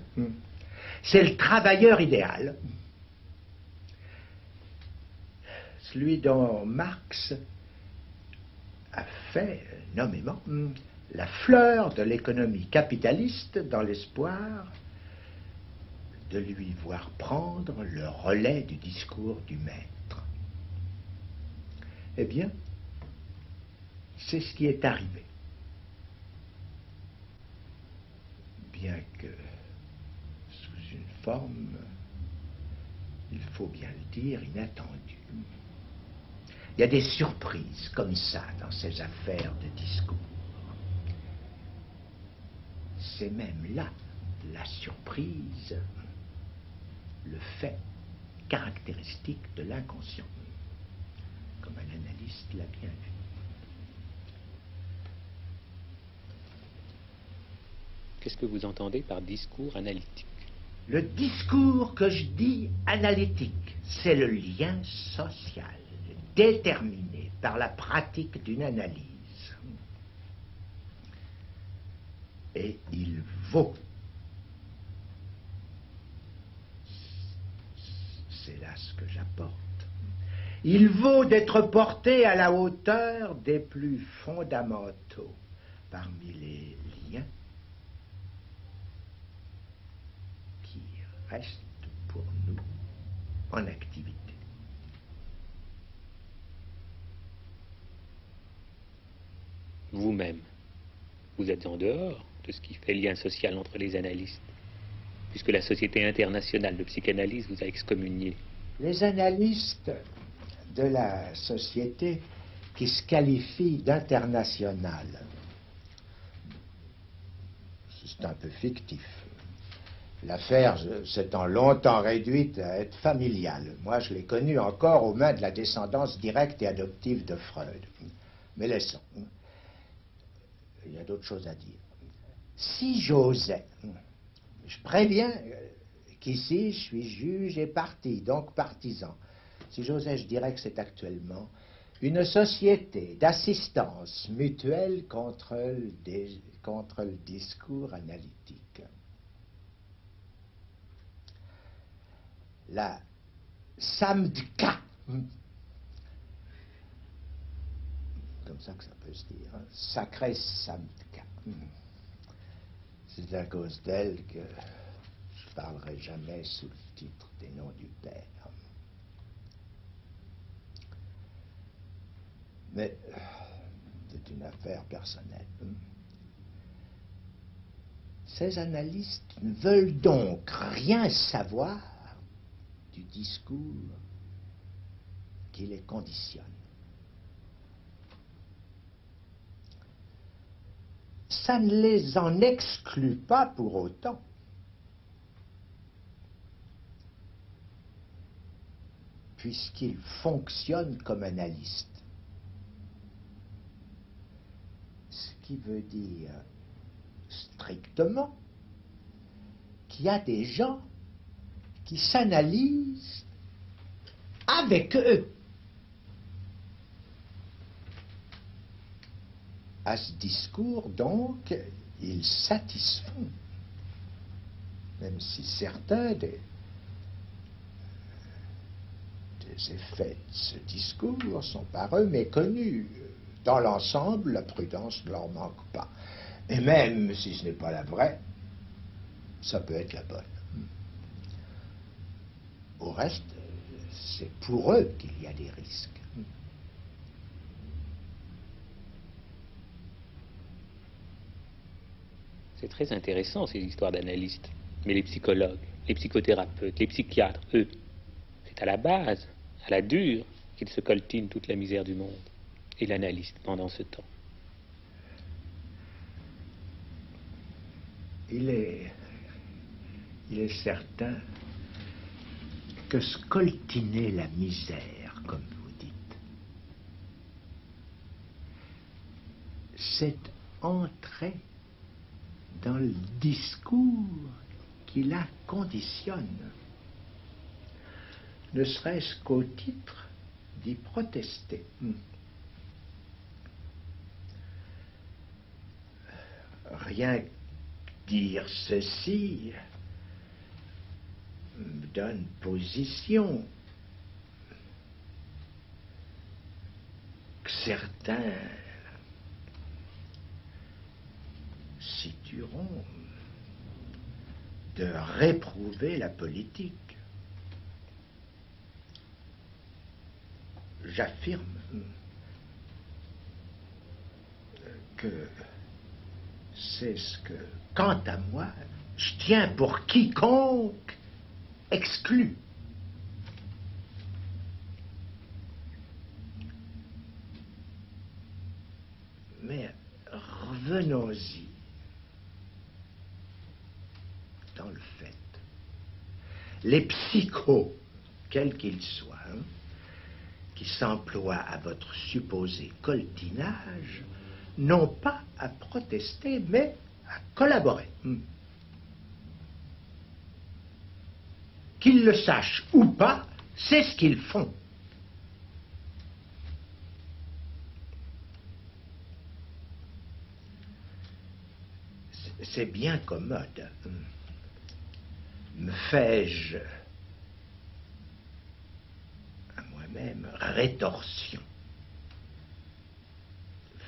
C'est le travailleur idéal. Celui dont Marx a fait nommément la fleur de l'économie capitaliste dans l'espoir de lui voir prendre le relais du discours du maître. Eh bien, c'est ce qui est arrivé. Bien que sous une forme, il faut bien le dire, inattendue. Il y a des surprises comme ça dans ces affaires de discours. C'est même là la surprise, le fait caractéristique de l'inconscient, comme un analyste l'a bien vu. Qu'est-ce que vous entendez par discours analytique? Le discours que je dis analytique, c'est le lien social déterminé par la pratique d'une analyse. Et il vaut, c'est là ce que j'apporte, il vaut d'être porté à la hauteur des plus fondamentaux parmi les liens qui restent pour nous en activité. Vous-même, vous êtes en dehors de ce qui fait lien social entre les analystes, puisque la Société internationale de psychanalyse vous a excommunié. Les analystes de la société qui se qualifient d'internationale, c'est un peu fictif. L'affaire s'étant longtemps réduite à être familiale. Moi, je l'ai connue encore aux mains de la descendance directe et adoptive de Freud. Mais laissons. Il y a d'autres choses à dire. Si j'osais, je préviens qu'ici je suis juge et parti, donc partisan. Si j'osais, je dirais que c'est actuellement une société d'assistance mutuelle contre le discours analytique. La Samdka, comme ça que ça peut se dire, sacré Samdka. C'est à cause d'elle que je ne parlerai jamais sous le titre des noms du Père. Mais c'est une affaire personnelle. Ces analystes ne veulent donc rien savoir du discours qui les conditionne. Ça ne les en exclut pas pour autant. Puisqu'ils fonctionnent comme analystes. Ce qui veut dire strictement qu'il y a des gens qui s'analysent avec eux. À ce discours, donc, ils satisfont, même si certains Les effets de ce discours sont par eux méconnus. Dans l'ensemble, la prudence ne leur manque pas. Et même si ce n'est pas la vraie, ça peut être la bonne. Au reste, c'est pour eux qu'il y a des risques. C'est très intéressant, ces histoires d'analystes. Mais les psychologues, les psychothérapeutes, les psychiatres, eux, c'est à la base, à la dure, qu'ils se coltinent toute la misère du monde. Et l'analyste, pendant ce temps. Il est certain que scoltiner la misère, comme vous dites, c'est entrer dans le discours qui la conditionne, ne serait-ce qu'au titre d'y protester. Rien que dire ceci me donne position que certains situeront de réprouver la politique. J'affirme que c'est ce que, quant à moi, je tiens pour quiconque exclu. Mais revenons-y dans le fait. Les psychos, quels qu'ils soient, qui s'emploient à votre supposé coltinage, n'ont pas à protester, mais à collaborer. Qu'ils le sachent ou pas, c'est ce qu'ils font. C'est bien commode. Me fais-je à moi-même rétorsion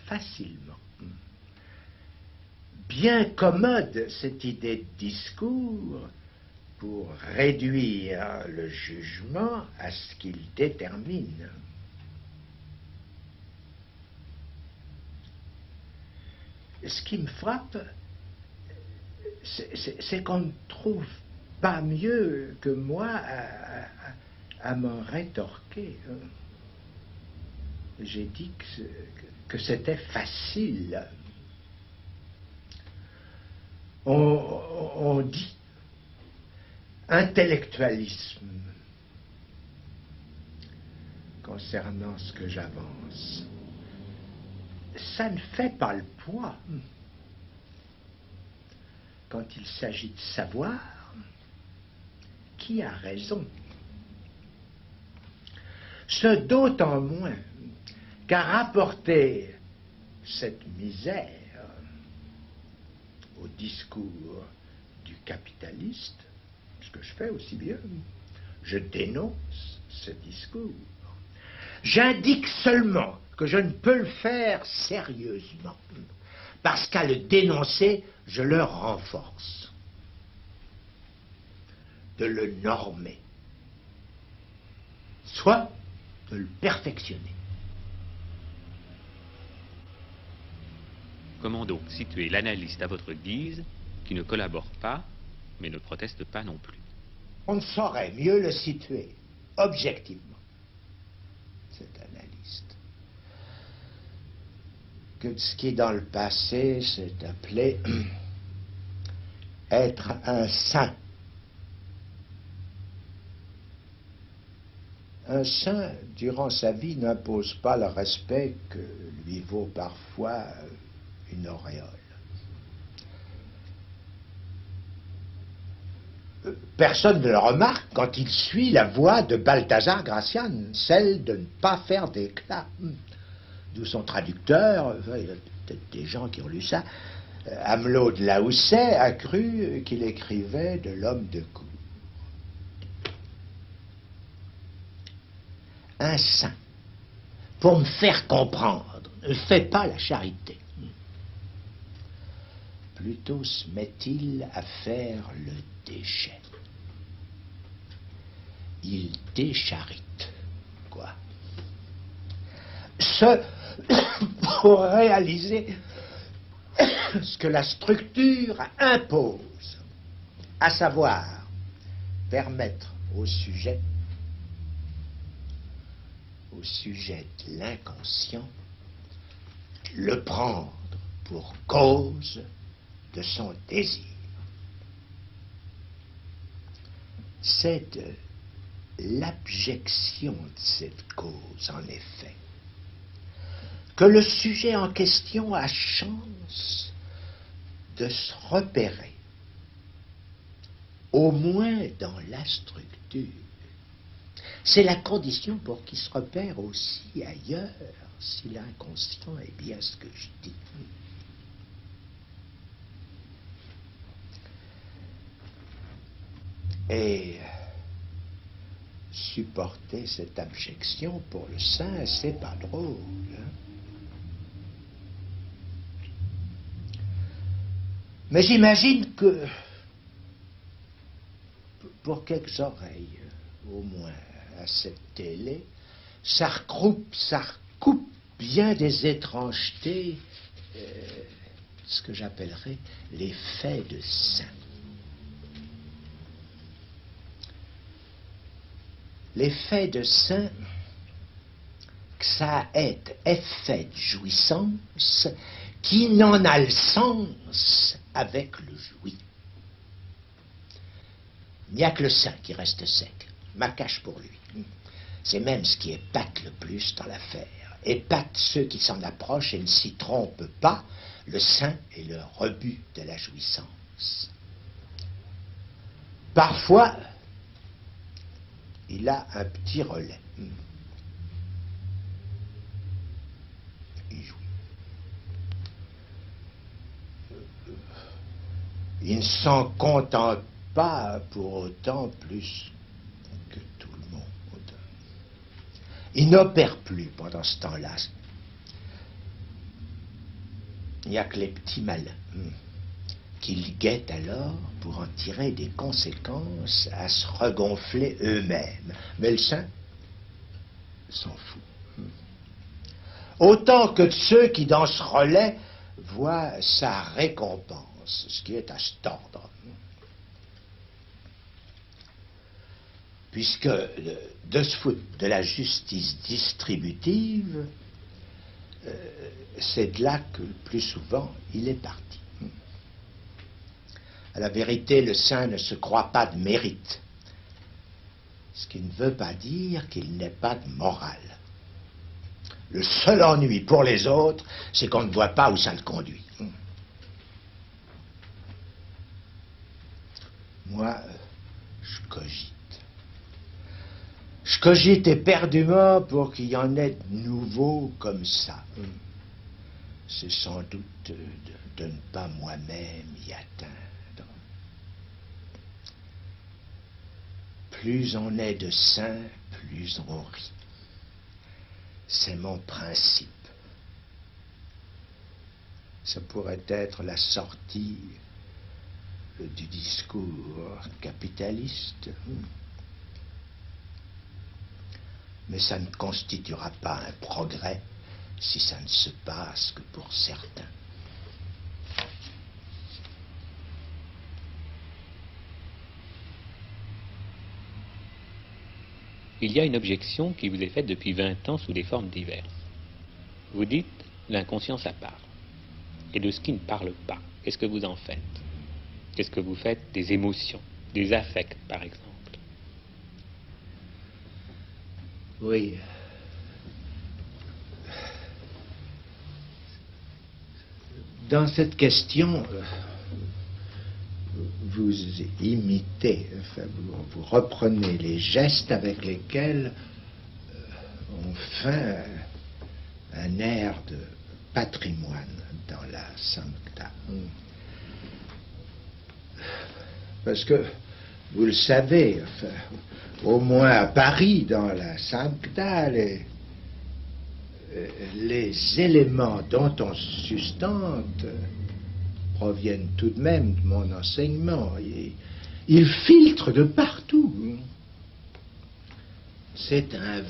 facilement. Bien commode cette idée de discours pour réduire le jugement à ce qu'il détermine. Ce qui me frappe, c'est qu'on ne trouve pas mieux que moi à m'en rétorquer. J'ai dit que c'était facile. On dit intellectualisme concernant ce que j'avance. Ça ne fait pas le poids. Quand il s'agit de savoir qui a raison. Ce d'autant moins qu'à rapporter cette misère au discours du capitaliste, ce que je fais aussi bien, je dénonce ce discours. J'indique seulement que je ne peux le faire sérieusement, parce qu'à le dénoncer, je le renforce, de le normer, soit de le perfectionner. Comment donc situer l'analyste à votre guise, qui ne collabore pas, mais ne proteste pas non plus? On ne saurait mieux le situer, objectivement, cet analyste, que de ce qui, dans le passé, s'est appelé être un saint. Un saint, durant sa vie, n'impose pas le respect que lui vaut parfois une auréole. Personne ne le remarque quand il suit la voie de Balthazar Gracian, celle de ne pas faire d'éclat. D'où son traducteur, il y a peut-être des gens qui ont lu ça, Amelot de Lahoussaye a cru qu'il écrivait de l'homme de cour. un saint, pour me faire comprendre, ne fait pas la charité. Plutôt se met-il à faire le déchet. Il décharite, quoi. Ce pour réaliser ce que la structure impose, à savoir permettre au sujet de l'inconscient, le prendre pour cause de son désir. C'est de l'abjection de cette cause, en effet, que le sujet en question a chance de se repérer, au moins dans la structure. C'est la condition pour qu'il se repère aussi ailleurs, si l'inconscient est bien ce que je dis. Et supporter cette abjection pour le saint, c'est pas drôle. Hein? Mais j'imagine que, pour quelques oreilles, au moins, à cette télé, ça recoupe bien des étrangetés, ce que j'appellerais les faits de saint. Les faits de saint, que ça est effet de jouissance qui n'en a le sens avec le joui. Il n'y a que le saint qui reste sec, ma cache pour lui. C'est même ce qui épate le plus dans l'affaire. Épate ceux qui s'en approchent et ne s'y trompent pas. Le saint est le rebut de la jouissance. Parfois, il a un petit relais. Il jouit. Il ne s'en contente pas pour autant plus que tout le monde. Il n'opère plus pendant ce temps-là. Il n'y a que les petits malins qu'ils guettent alors pour en tirer des conséquences à se regonfler eux-mêmes. Mais le saint s'en fout. Autant que de ceux qui, dans ce relais, voient sa récompense, ce qui est à se tordre. Puisque de se foutre de la justice distributive, c'est de là que, le plus souvent, il est parti. À la vérité, le saint ne se croit pas de mérite, ce qui ne veut pas dire qu'il n'ait pas de morale. Le seul ennui pour les autres, c'est qu'on ne voit pas où ça le conduit. Moi, je cogite. Je cogite éperdument pour qu'il y en ait de nouveaux comme ça. C'est sans doute de ne pas moi-même y atteindre. Plus on est de saints, plus on rit. C'est mon principe. Ça pourrait être la sortie du discours capitaliste. Mais ça ne constituera pas un progrès si ça ne se passe que pour certains. Il y a une objection qui vous est faite depuis 20 ans sous des formes diverses. Vous dites, l'inconscient, ça parle. Et de ce qui ne parle pas, qu'est-ce que vous en faites? Qu'est-ce que vous faites des émotions, des affects, par exemple? Oui. Dans cette question, vous imitez, enfin, vous reprenez les gestes avec lesquels on fait un air de patrimoine dans la Sancta. Parce que Vous le savez, enfin, au moins à Paris, dans la Sancta, les éléments dont on se sustente proviennent tout de même de mon enseignement. Ils filtrent de partout. C'est un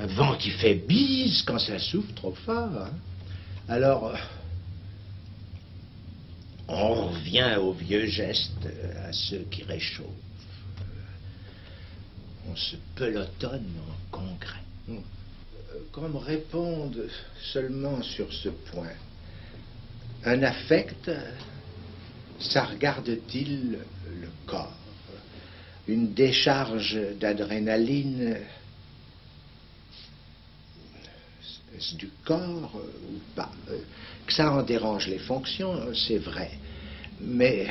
vent qui fait bise quand ça souffle trop fort. Alors, on revient aux vieux gestes, à ceux qui réchauffent. On se pelotonne en congrès. Qu'on me réponde seulement sur ce point. Un affect, ça regarde-t-il le corps? Une décharge d'adrénaline, est-ce du corps ou pas? Que ça en dérange les fonctions, c'est vrai. Mais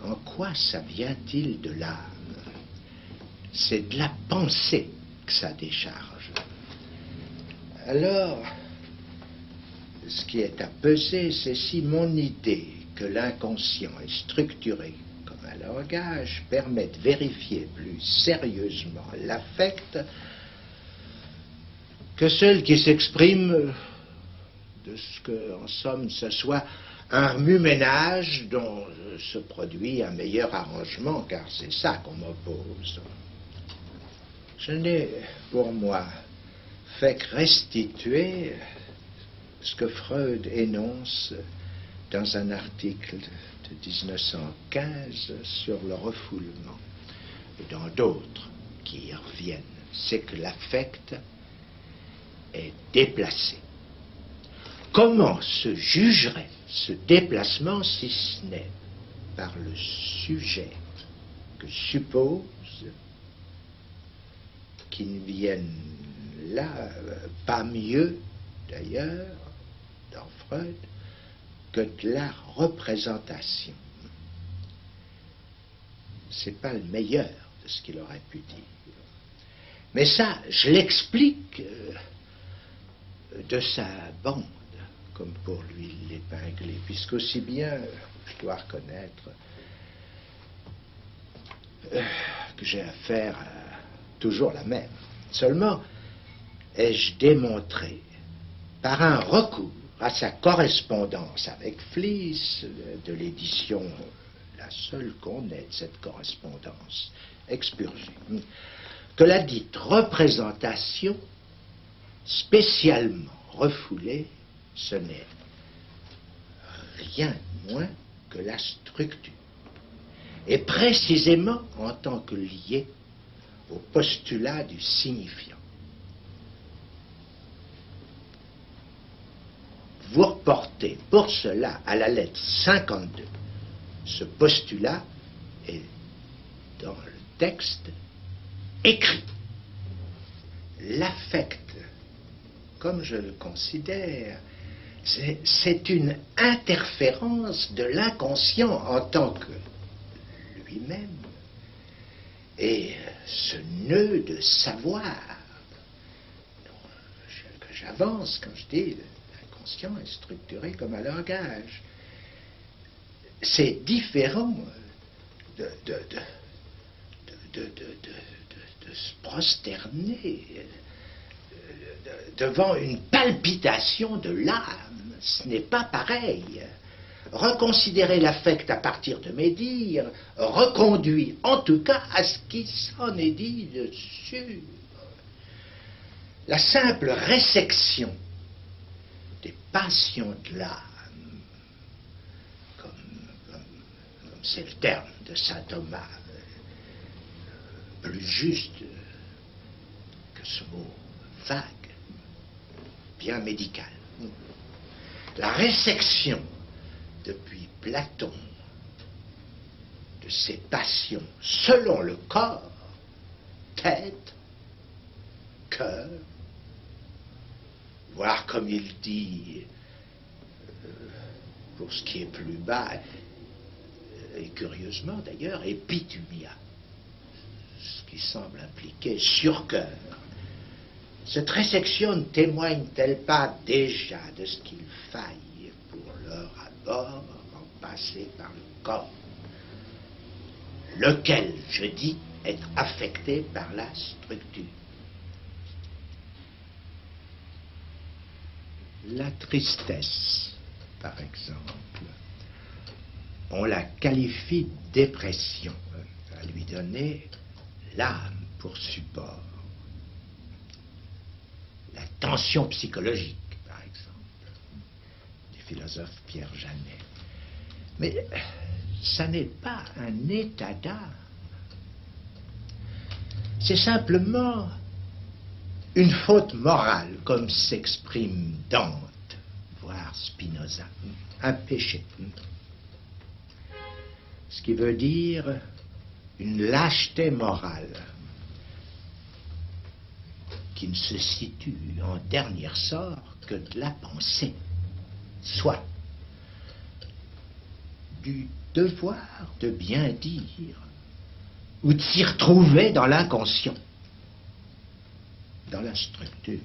en quoi ça vient-il de l'âme? C'est de la pensée que ça décharge. Alors, ce qui est à peser, c'est si mon idée que l'inconscient est structuré comme un langage permet de vérifier plus sérieusement l'affect que celle qui s'exprime de ce que, en somme, ce soit un remue-ménage dont se produit un meilleur arrangement, car c'est ça qu'on m'oppose. Je n'ai, pour moi, fait que restituer ce que Freud énonce dans un article de 1915 sur le refoulement, et dans d'autres qui y reviennent, c'est que l'affect est déplacé. Comment se jugerait ce déplacement si ce n'est par le sujet que suppose qu'il ne vienne là pas mieux, d'ailleurs, dans Freud, que de la représentation. C'est pas le meilleur de ce qu'il aurait pu dire. Mais ça, je l'explique de sa bande, comme pour lui l'épingler, puisqu'aussi bien, je dois reconnaître que j'ai affaire à toujours la même. Seulement, ai-je démontré, par un recours à sa correspondance avec Fliess, de l'édition, la seule qu'on ait de cette correspondance expurgée, que la dite représentation, spécialement refoulée, ce n'est rien de moins que la structure, et précisément en tant que liée au postulat du signifiant. Vous reportez pour cela à la lettre 52. Ce postulat est dans le texte écrit. L'affect, comme je le considère, c'est une interférence de l'inconscient en tant que lui-même et ce nœud de savoir que j'avance quand je dis l'inconscient est structuré comme un langage. C'est différent de se prosterner devant une palpitation de l'âme. Ce n'est pas pareil. Reconsidérer l'affect à partir de mes dires reconduit en tout cas à ce qui s'en est dit dessus. La simple résection des passions de l'âme, comme c'est le terme de saint Thomas, plus juste que ce mot vague, bien médical. La résection depuis Platon de ces passions selon le corps, tête, cœur, voire comme il dit, pour ce qui est plus bas, et curieusement d'ailleurs, épithumia, ce qui semble impliquer surcœur. Cette résection ne témoigne-t-elle pas déjà de ce qu'il faille pour leur abord en passer par le corps? lequel, je dis, est affecté par la structure. La tristesse, par exemple, on la qualifie de dépression, à lui donner l'âme pour support. La tension psychologique, par exemple, du philosophe Pierre Janet. Mais ça n'est pas un état d'âme. C'est simplement une faute morale, comme s'exprime Dante, voire Spinoza, un péché. Ce qui veut dire une lâcheté morale qui ne se situe en dernier sort que de la pensée, soit du devoir de bien dire ou de s'y retrouver dans l'inconscient, dans la structure.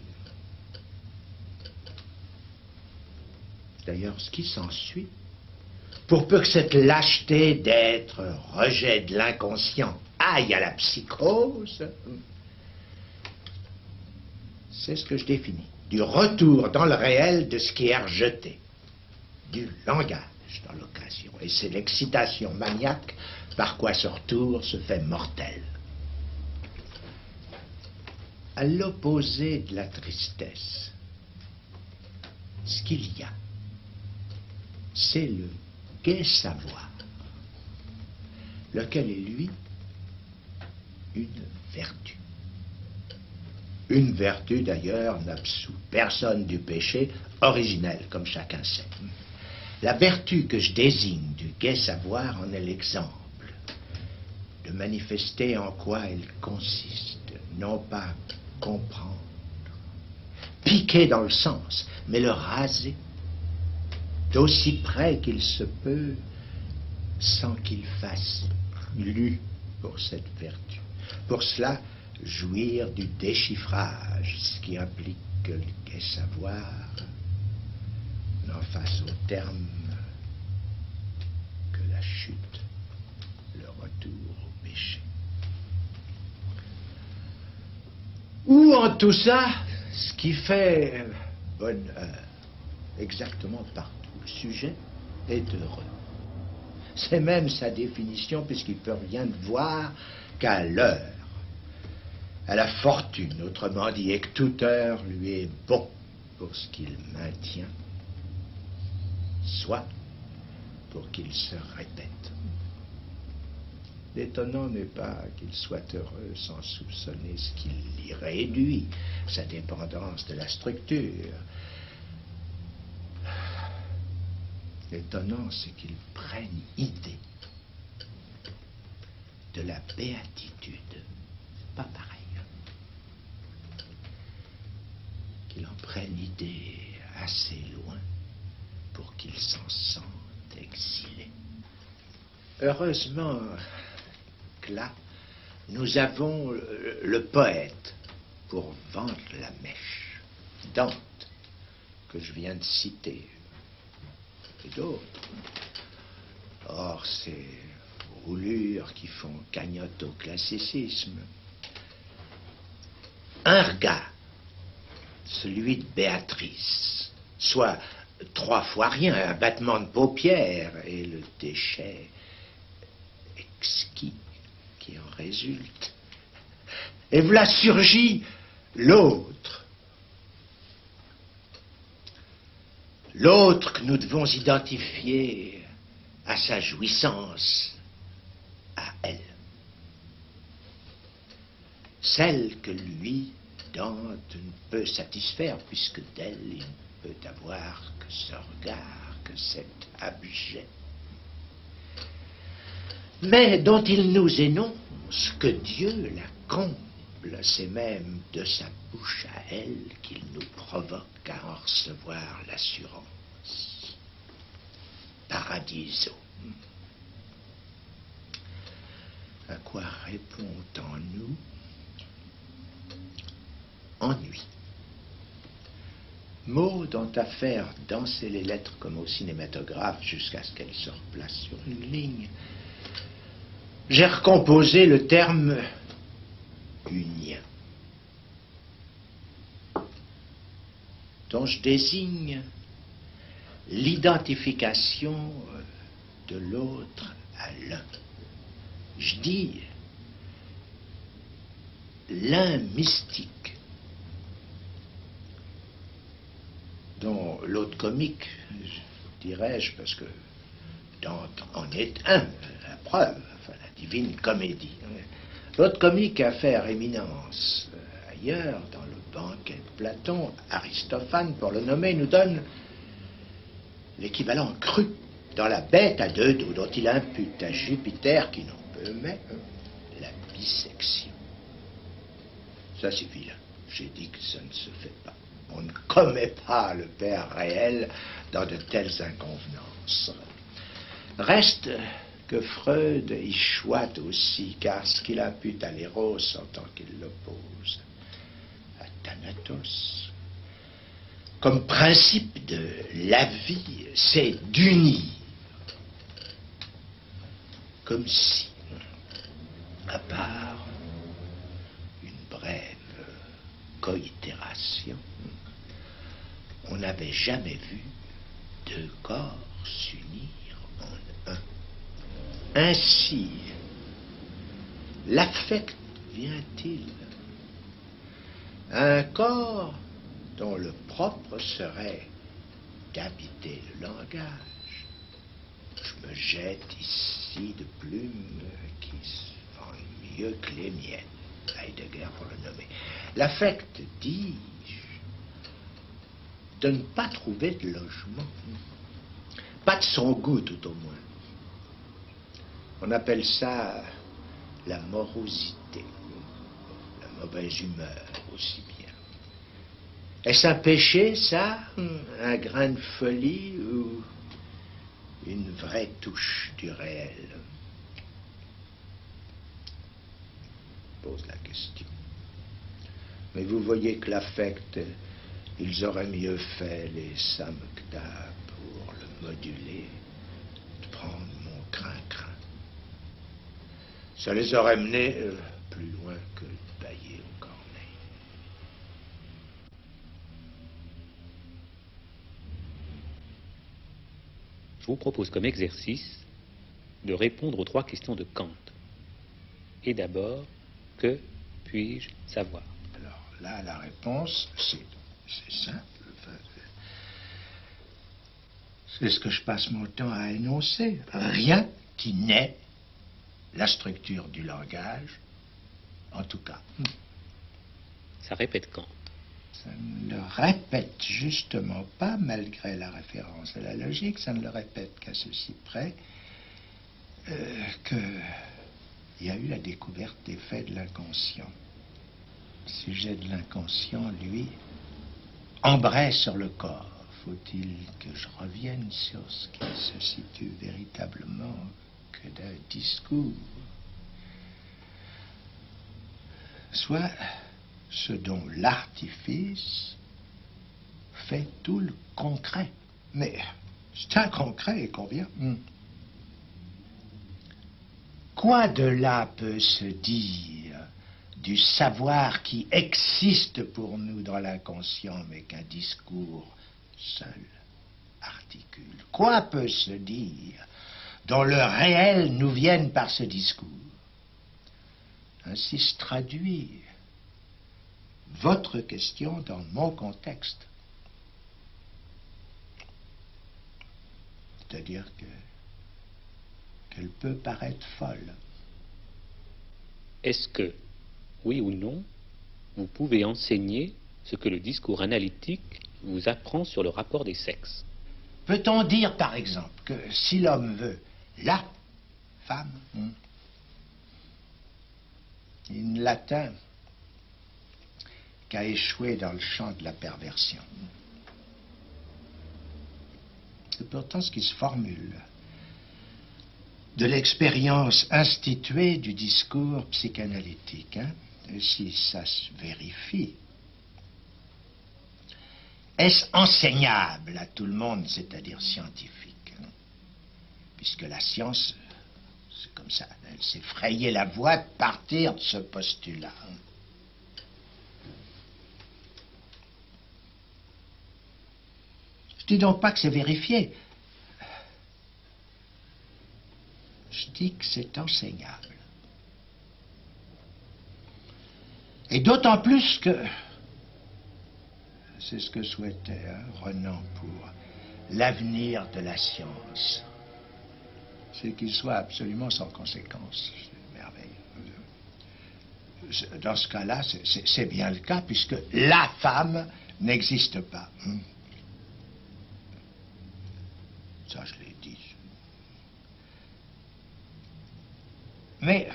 D'ailleurs, ce qui s'ensuit, pour peu que cette lâcheté d'être, rejet de l'inconscient, aille à la psychose, c'est ce que je définis, du retour dans le réel de ce qui est rejeté, du langage dans l'occasion. Et c'est l'excitation maniaque par quoi ce retour se fait mortel. À l'opposé de la tristesse, ce qu'il y a, c'est le gai savoir, lequel est, lui, une vertu. Une vertu, d'ailleurs, n'absout personne du péché originel, comme chacun sait. La vertu que je désigne du gai savoir en est l'exemple, de manifester en quoi elle consiste, non pas comprendre, piquer dans le sens, mais le raser, d'aussi près qu'il se peut, sans qu'il fasse lu pour cette vertu. Pour cela, jouir du déchiffrage, ce qui implique que le gai savoir n'en fasse au terme que la chute, le retour au péché. Ou en tout ça, ce qui fait bonheur, exactement partout. Le sujet est heureux. C'est même sa définition, puisqu'il ne peut rien voir qu'à l'heure, à la fortune, autrement dit, et que toute heure lui est bon pour ce qu'il maintient, soit pour qu'il se répète. L'étonnant n'est pas qu'il soit heureux sans soupçonner ce qui l'y réduit, sa dépendance de la structure. L'étonnant, c'est qu'il prenne idée de la béatitude. Pas pareil. Qu'il en prenne idée assez loin pour qu'il s'en sente exilé. Heureusement que là, nous avons le poète pour vendre la mèche. Dante, que je viens de citer, et d'autres. Or, ces roulures qui font cagnotte au classicisme. Un regard, celui de Béatrice, soit 3 fois rien, un battement de paupières, et le déchet exquis qui en résulte. Et voilà surgit l'autre. L'autre que nous devons identifier à sa jouissance, à elle. Celle que lui, Dante, ne peut satisfaire, puisque d'elle, il ne peut avoir que ce regard, que cet objet. Mais dont il nous énonce que Dieu la comble, c'est même de sa bouche à elle qu'il nous provoque à en recevoir l'assurance. Paradiso. À quoi répond en nous ennui. Mots dont à faire danser les lettres comme au cinématographe jusqu'à ce qu'elles se replacent sur une ligne. j'ai recomposé le terme unien, dont je désigne l'identification de l'autre à l'un. Je dis l'un mystique, dont l'autre comique, dirais-je, parce que Dante en est un, la preuve, enfin la divine comédie. L'autre comique a fait réminence ailleurs, dans le banquet de Platon. Aristophane, pour le nommer, nous donne l'équivalent cru dans la bête à deux dos, dont il impute à Jupiter, qui n'en peut mais la bisection. Ça c'est vilain. J'ai dit que ça ne se fait pas. On ne commet pas le père réel dans de telles inconvenances. Reste que Freud y choite aussi, car ce qu'il impute à l'Éros en tant qu'il l'oppose à Thanatos, comme principe de la vie, c'est d'unir, comme si, à part une brève coïtération, on n'avait jamais vu deux corps s'unir en un. Ainsi, l'affect vient-il à un corps dont le propre serait d'habiter le langage. Je me jette ici de plumes qui se vendent mieux que les miennes, Heidegger pour le nommer. L'affect, dis-je, de ne pas trouver de logement, pas de son goût tout au moins. On appelle ça la morosité, la mauvaise humeur aussi bien. Est-ce un péché, ça? Un grain de folie ou une vraie touche du réel? Je pose la question. Mais vous voyez que l'affect, ils auraient mieux fait, les Samkhta, pour le moduler, de prendre mon crin-crin. Ça les aurait menés plus loin que le baillet au cornet. Je vous propose comme exercice de répondre aux 3 questions de Kant. Et d'abord, que puis-je savoir? Alors là, la réponse, c'est simple. C'est ce que je passe mon temps à énoncer. Rien qui n'est la structure du langage, en tout cas. Ça répète Kant. Ça ne le répète justement pas, malgré la référence à la logique, ça ne le répète qu'à ceci près qu'il y a eu la découverte des faits de l'inconscient. Le sujet de l'inconscient, lui, embraye sur le corps. Faut-il que je revienne sur ce qui se situe véritablement que d'un discours, soit ce dont l'artifice fait tout le concret. Mais c'est un concret, combien? Quoi de là peut se dire du savoir qui existe pour nous dans l'inconscient, mais qu'un discours seul articule? Quoi peut se dire dont le réel nous vienne par ce discours? Ainsi se traduit votre question dans mon contexte. C'est-à-dire qu'elle peut paraître folle. Est-ce que, oui ou non, vous pouvez enseigner ce que le discours analytique vous apprend sur le rapport des sexes? Peut-on dire, par exemple, que si l'homme veut la femme, il ne l'atteint qu'à échouer dans le champ de la perversion? C'est pourtant ce qui se formule de l'expérience instituée du discours psychanalytique. Et si ça se vérifie, est-ce enseignable à tout le monde, c'est-à-dire scientifique? Puisque la science C'est comme ça. Elle s'est frayé la voie de partir de ce postulat. Je dis donc pas que c'est vérifié. Je dis que c'est enseignable. Et d'autant plus que c'est ce que souhaitait Renan pour l'avenir de la science. C'est qu'il soit absolument sans conséquence. C'est merveilleux. Dans ce cas-là, c'est bien le cas, puisque la femme n'existe pas. Ça, je l'ai dit. Mais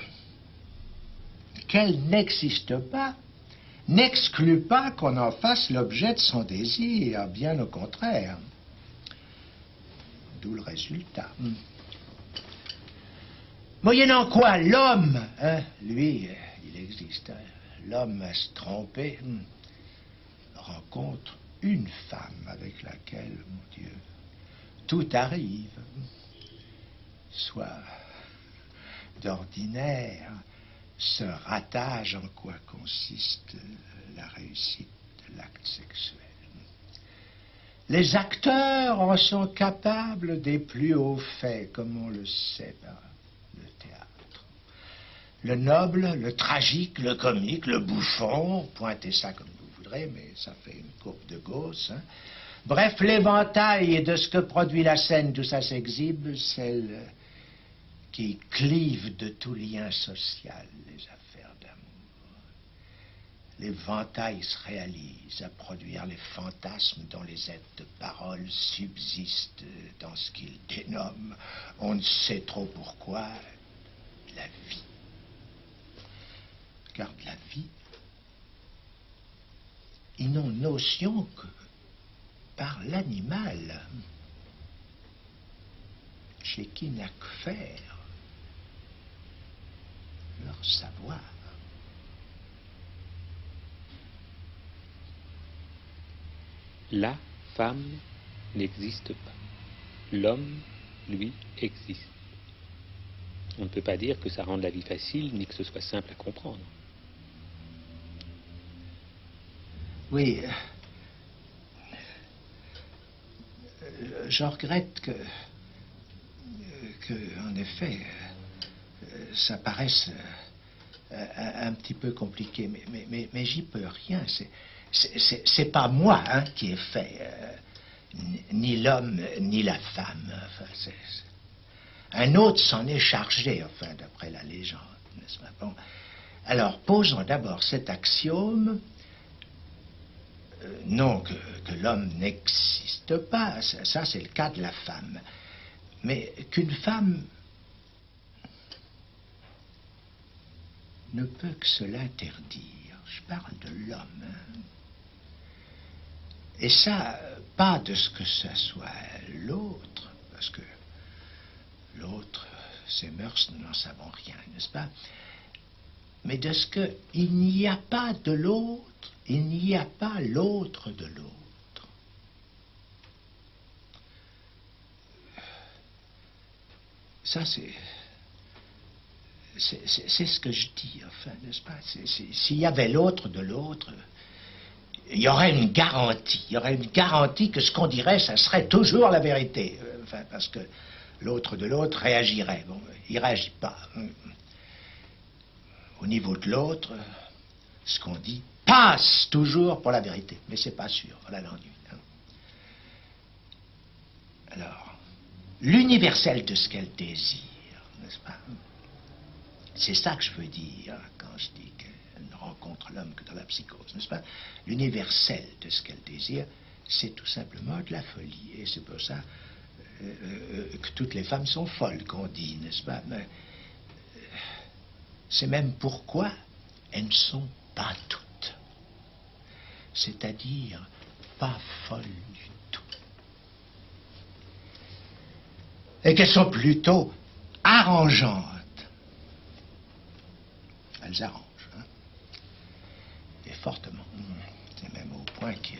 qu'elle n'existe pas n'exclut pas qu'on en fasse l'objet de son désir, bien au contraire. D'où le résultat. Moyennant quoi, l'homme, lui, il existe. L'homme à se tromper, rencontre une femme avec laquelle, mon Dieu, tout arrive. Soit d'ordinaire, se ratage en quoi consiste la réussite de l'acte sexuel. Les acteurs en sont capables des plus hauts faits, comme on le sait dans le théâtre. Le noble, le tragique, le comique, le bouffon, pointez ça comme vous voudrez, mais ça fait une courbe de Gauss. Bref, l'éventail de ce que produit la scène, tout ça s'exhibe, celle qui clive de tout lien social les affaires d'amour. L'éventail se réalise à produire les fantasmes dont les êtres de parole subsistent dans ce qu'ils dénomment, on ne sait trop pourquoi, la vie. Car de la vie, ils n'ont notion que par l'animal, chez qui n'a que faire leur savoir. La femme n'existe pas. L'homme, lui, existe. On ne peut pas dire que ça rende la vie facile, ni que ce soit simple à comprendre. Oui. Je regrette que en effet, ça paraisse un petit peu compliqué, mais j'y peux rien. C'est pas moi qui ai fait, ni l'homme ni la femme. Enfin, un autre s'en est chargé, enfin, d'après la légende, n'est-ce pas? Bon. Alors, posons d'abord cet axiome. Non que l'homme n'existe pas, ça c'est le cas de la femme. Mais qu'une femme ne peut que se l'interdire. Je parle de l'homme. Et ça, pas de ce que ça soit l'autre, parce que l'autre, ses mœurs, nous n'en savons rien, n'est-ce pas? Mais de ce qu'il n'y a pas de l'autre, il n'y a pas l'autre de l'autre. Ça, c'est ce que je dis, enfin, n'est-ce pas? S'il y avait l'autre de l'autre, il y aurait une garantie. Il y aurait une garantie que ce qu'on dirait, ça serait toujours la vérité. Enfin, parce que l'autre de l'autre réagirait. Bon, il ne réagit pas. Au niveau de l'autre, ce qu'on dit passe toujours pour la vérité. Mais c'est pas sûr, voilà l'ennui. Alors, l'universel de ce qu'elle désire, n'est-ce pas? C'est ça que je veux dire quand je dis qu'elle ne rencontre l'homme que dans la psychose, n'est-ce pas? L'universel de ce qu'elle désire, c'est tout simplement de la folie. Et c'est pour ça que toutes les femmes sont folles, qu'on dit, n'est-ce pas? Mais c'est même pourquoi elles ne sont pas toutes. C'est-à-dire pas folles du tout. Et qu'elles sont plutôt arrangeantes. Elles arrangent, et fortement. C'est même au point qu'il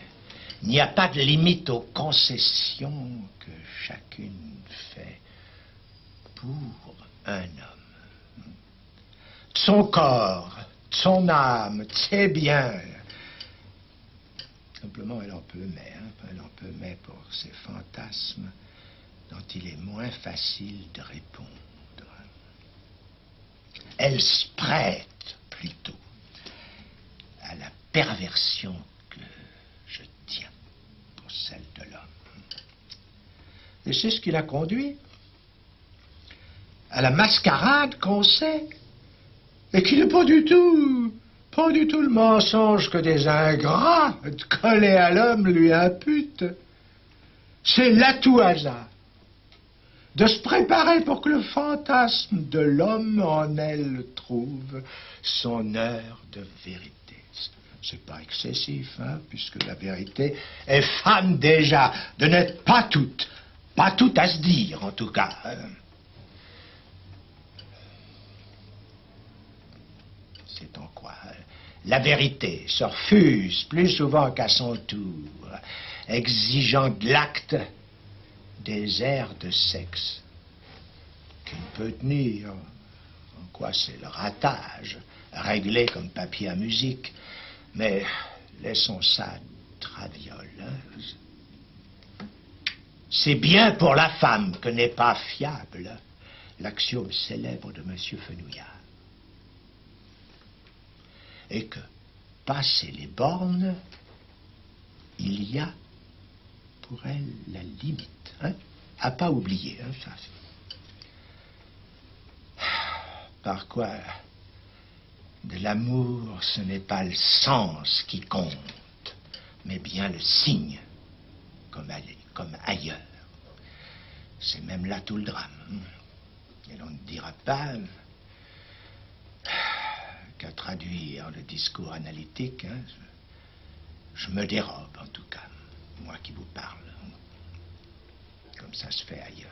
n'y a pas de limite aux concessions que chacune fait pour un homme. de son corps, de son âme, de ses biens. Simplement, elle en peut mais, elle en peut mais pour ces fantasmes dont il est moins facile de répondre. Elle se prête plutôt à la perversion que je tiens pour celle de l'homme. Et c'est ce qui l'a conduit à la mascarade qu'on sait, et qui n'est pas du tout le mensonge que des ingrats de coller à l'homme lui imputent. C'est l'atout hasard de se préparer pour que le fantasme de l'homme en elle trouve son heure de vérité. C'est pas excessif, puisque la vérité est femme déjà, de n'être pas toute à se dire en tout cas. C'est en quoi la vérité se refuse plus souvent qu'à son tour, exigeant de l'acte des airs de sexe qui ne peut tenir, en quoi c'est le ratage, réglé comme papier à musique, mais laissons ça traviole. C'est bien pour la femme que n'est pas fiable l'axiome célèbre de M. Fenouillard. Et que, passé les bornes, il y a pour elle la limite, à pas oublier, ça. Par quoi, de l'amour, ce n'est pas le sens qui compte, mais bien le signe, comme ailleurs. C'est même là tout le drame. Et l'on ne dira pas qu'à traduire le discours analytique, je me dérobe en tout cas, moi qui vous parle, comme ça se fait ailleurs.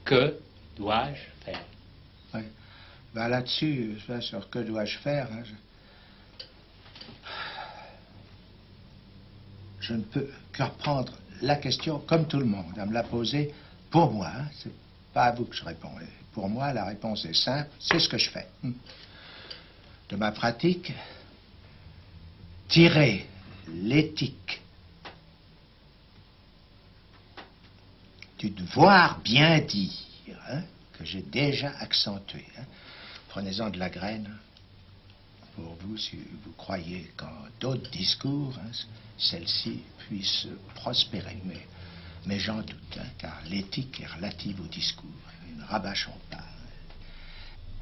Que dois-je faire? Oui. Ben là-dessus, sur que dois-je faire, je ne peux que reprendre la question comme tout le monde, à me la poser pour moi. C'est pas à vous que je réponds. Pour moi, la réponse est simple, c'est ce que je fais. De ma pratique, tirer l'éthique du devoir bien dire, que j'ai déjà accentué. Prenez-en de la graine pour vous, si vous croyez qu'en d'autres discours, celle-ci puisse prospérer. Mais j'en doute, car l'éthique est relative au discours. Ne rabâchons pas.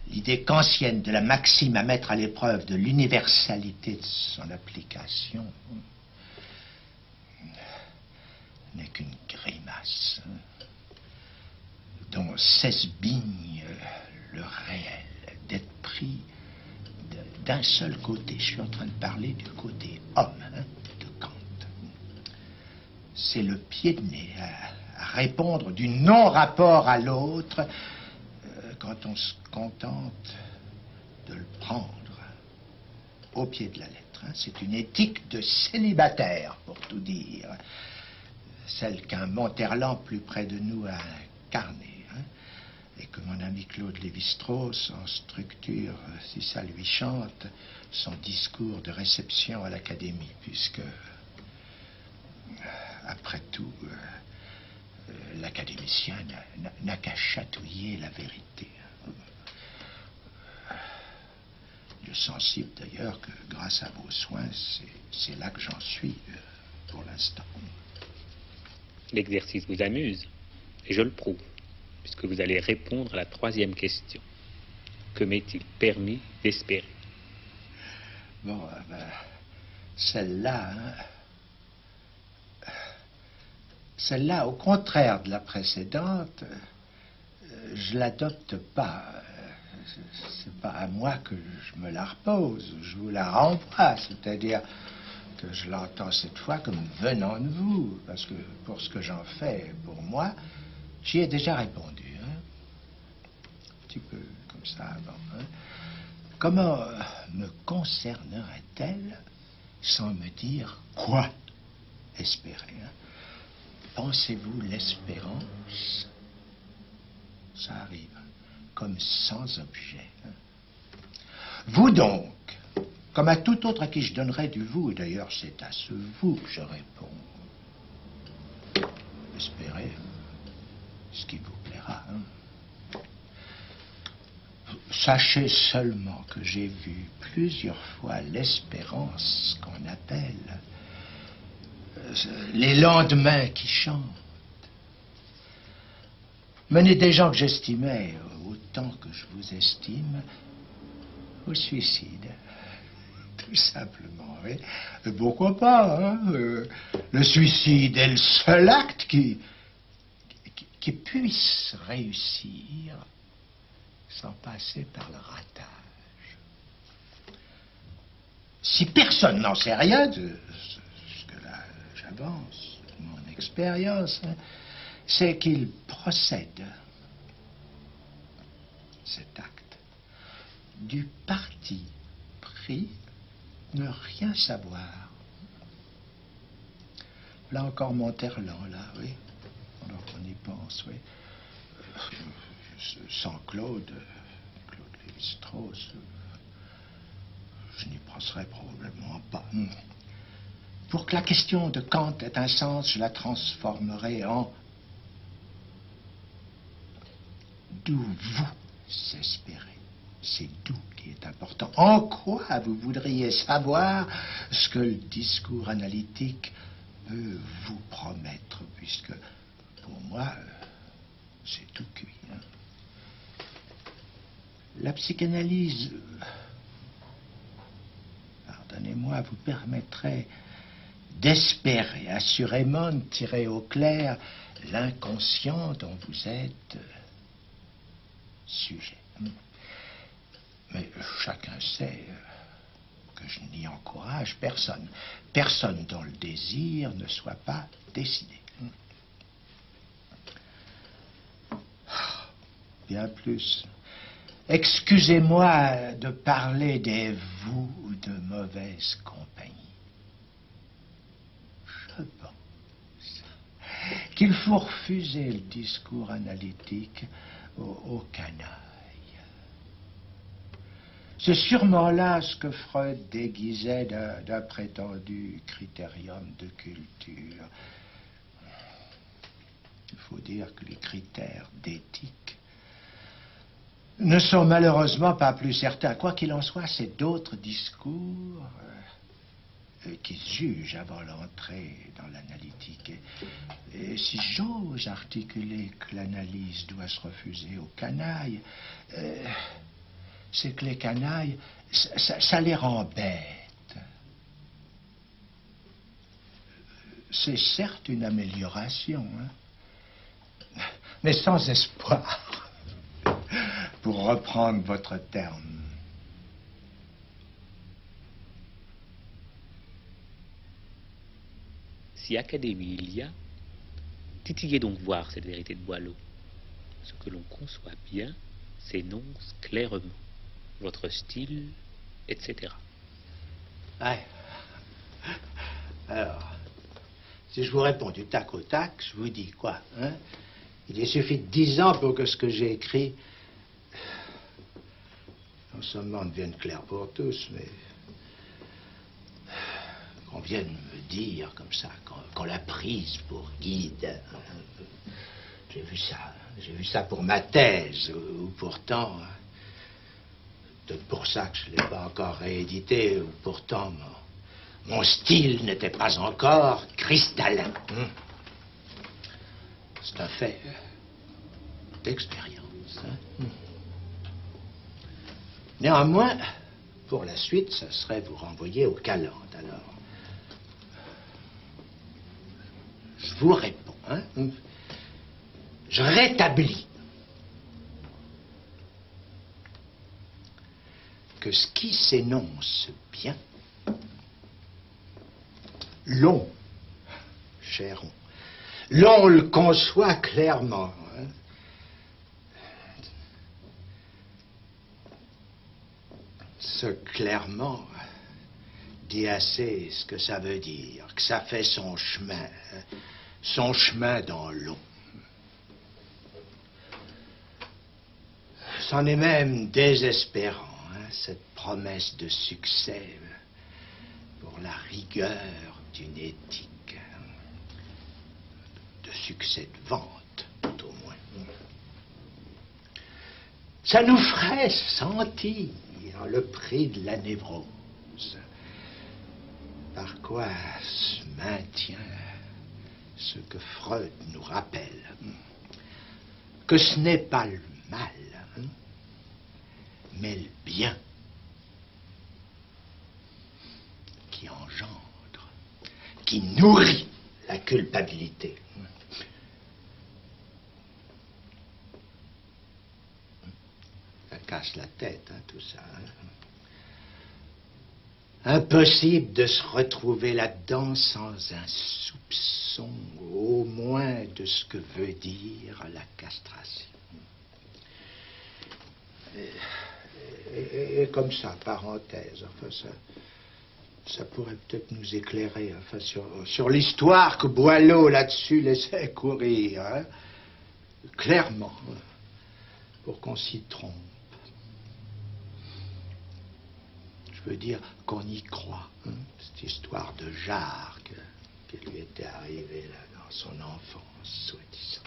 L'idée kantienne de la maxime à mettre à l'épreuve de l'universalité de son application n'est qu'une grimace dont s'esbigne le réel, d'être pris d'un seul côté. Je suis en train de parler du côté homme de Kant. C'est le pied de nez à répondre du non-rapport à l'autre quand on se contente de le prendre au pied de la lettre. C'est une éthique de célibataire, pour tout dire, celle qu'un Monterland plus près de nous a incarnée, et que mon ami Claude Lévi-Strauss en structure, si ça lui chante, son discours de réception à l'Académie, puisque, après tout, l'académicien n'a qu'à chatouiller la vérité. Le sensible d'ailleurs que grâce à vos soins, c'est là que j'en suis pour l'instant. L'exercice vous amuse, et je le prouve, puisque vous allez répondre à la troisième question. Que m'est-il permis d'espérer? Bon, celle-là, celle-là, au contraire de la précédente, je l'adopte pas. C'est pas à moi que je me la repose, je vous la renvoie, c'est-à-dire que je l'entends cette fois comme venant de vous, parce que pour ce que j'en fais pour moi, j'y ai déjà répondu, un petit peu comme ça avant. Comment me concernerait-elle sans me dire quoi espérer? Pensez-vous l'espérance? Ça arrive. comme sans objet. Vous donc, comme à tout autre à qui je donnerais du vous, et d'ailleurs c'est à ce vous que je réponds, espérez ce qui vous plaira. Sachez seulement que j'ai vu plusieurs fois l'espérance qu'on appelle les lendemains qui chantent, mener des gens que j'estimais autant que je vous estime au suicide. Tout simplement, oui. Pourquoi pas, hein? Le suicide est le seul acte qui puisse réussir sans passer par le ratage. Si personne n'en sait rien de ce que là j'avance, mon expérience, hein, c'est qu'il procède, cet acte, du parti pris ne rien savoir. Là encore Monterland, là, oui. Alors qu'on y pense, oui. Sans Claude Lévi-Strauss, je n'y penserais probablement pas. Pour que la question de Kant ait un sens, je la transformerai en d'où vous espérez. C'est d'où qui est important. En quoi vous voudriez savoir ce que le discours analytique peut vous promettre, puisque pour moi, c'est tout cuit. Hein. La psychanalyse, pardonnez-moi, vous permettrait d'espérer assurément de tirer au clair l'inconscient dont vous êtes sujet. Mais chacun sait que je n'y encourage personne. Personne dont le désir ne soit pas décidé. Bien plus. Excusez-moi de parler des vous de mauvaise compagnie. Je pense qu'il faut refuser le discours analytique aux canailles. C'est sûrement là ce que Freud déguisait d'un prétendu critérium de culture. Il faut dire que les critères d'éthique ne sont malheureusement pas plus certains. Quoi qu'il en soit, c'est d'autres discours qui jugent avant l'entrée dans l'analytique. Et si j'ose articuler que l'analyse doit se refuser aux canailles, c'est que les canailles, ça les rend bêtes. C'est certes une amélioration, hein, mais sans espoir, pour reprendre votre terme. Si académie il y a, titillez donc voir cette vérité de Boileau. Ce que l'on conçoit bien s'énonce clairement. Votre style, etc. Ouais. Alors, si je vous réponds du tac au tac, je vous dis quoi, hein? Il y suffit de 10 ans pour que ce que j'ai écrit, non seulement devienne clair pour tous, mais qu'on vienne me dire comme ça, qu'on l'a prise pour guide. J'ai vu ça pour ma thèse, ou pourtant... C'est pour ça que je ne l'ai pas encore réédité, ou pourtant mon style n'était pas encore cristallin. C'est un fait d'expérience. Hein? Néanmoins, pour la suite, ça serait vous renvoyer au Caland. Alors, je vous réponds. Hein? Je rétablis que ce qui s'énonce bien, l'on, cher on, l'on le conçoit clairement. Hein? Ce clairement dit assez ce que ça veut dire, que ça fait son chemin dans l'on. c'en est même désespérant, hein, cette promesse de succès pour la rigueur d'une éthique, de succès de vente, tout au moins. Ça nous ferait sentir le prix de la névrose, par quoi se maintient ce que Freud nous rappelle, que ce n'est pas le mal, mais le bien qui engendre, qui nourrit la culpabilité. Ça casse la tête, tout ça. Impossible de se retrouver là-dedans sans un soupçon, au moins, de ce que veut dire la castration. Et comme ça, parenthèse, enfin, ça pourrait peut-être nous éclairer, enfin, sur l'histoire que Boileau, là-dessus, laissait courir, hein, clairement, pour qu'on s'y trompe. Je veux dire qu'on y croit, hein, cette histoire de Jard qui lui était arrivée là, dans son enfance, soi-disant.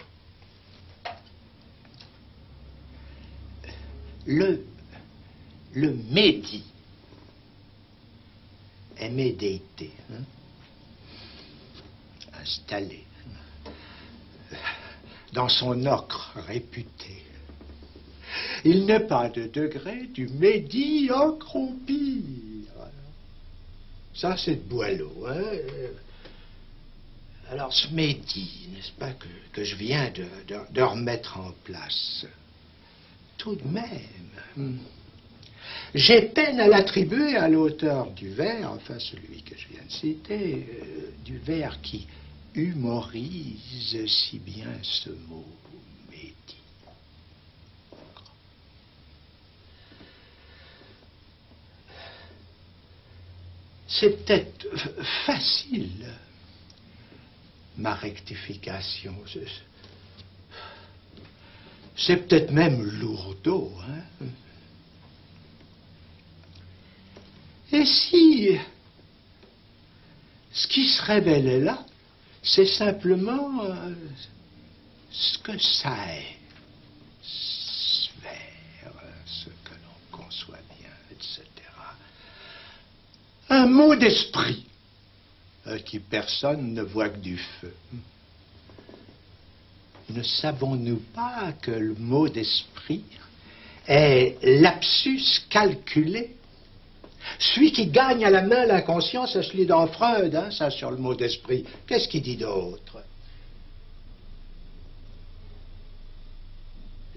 Le Médi est Médéité, hein, installé dans son ocre réputé. Il n'est pas de degré du Médi accroupi. Ça, c'est de Boileau, hein. Alors, ce Médi, n'est-ce pas, que je viens de remettre en place, tout de même, j'ai peine à l'attribuer à l'auteur du vers, enfin celui que je viens de citer, du vers qui humorise si bien ce mot Médi. C'est peut-être facile, ma rectification. C'est peut-être même lourdeau, hein. Et si ce qui se révèle là, c'est simplement ce que ça est, sphère, ce que l'on conçoit bien, etc. Un mot d'esprit qui personne ne voit que du feu. Ne savons-nous pas que le mot d'esprit est lapsus calculé? Celui qui gagne à la main l'inconscient, c'est celui dans Freud, hein, ça sur le mot d'esprit. Qu'est-ce qu'il dit d'autre?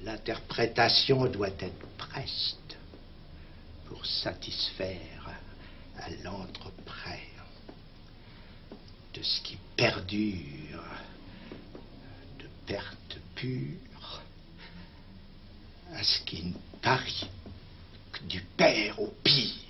L'interprétation doit être preste pour satisfaire à l'entreprès de ce qui perdure de perte pure à ce qui ne parie que du père au pire.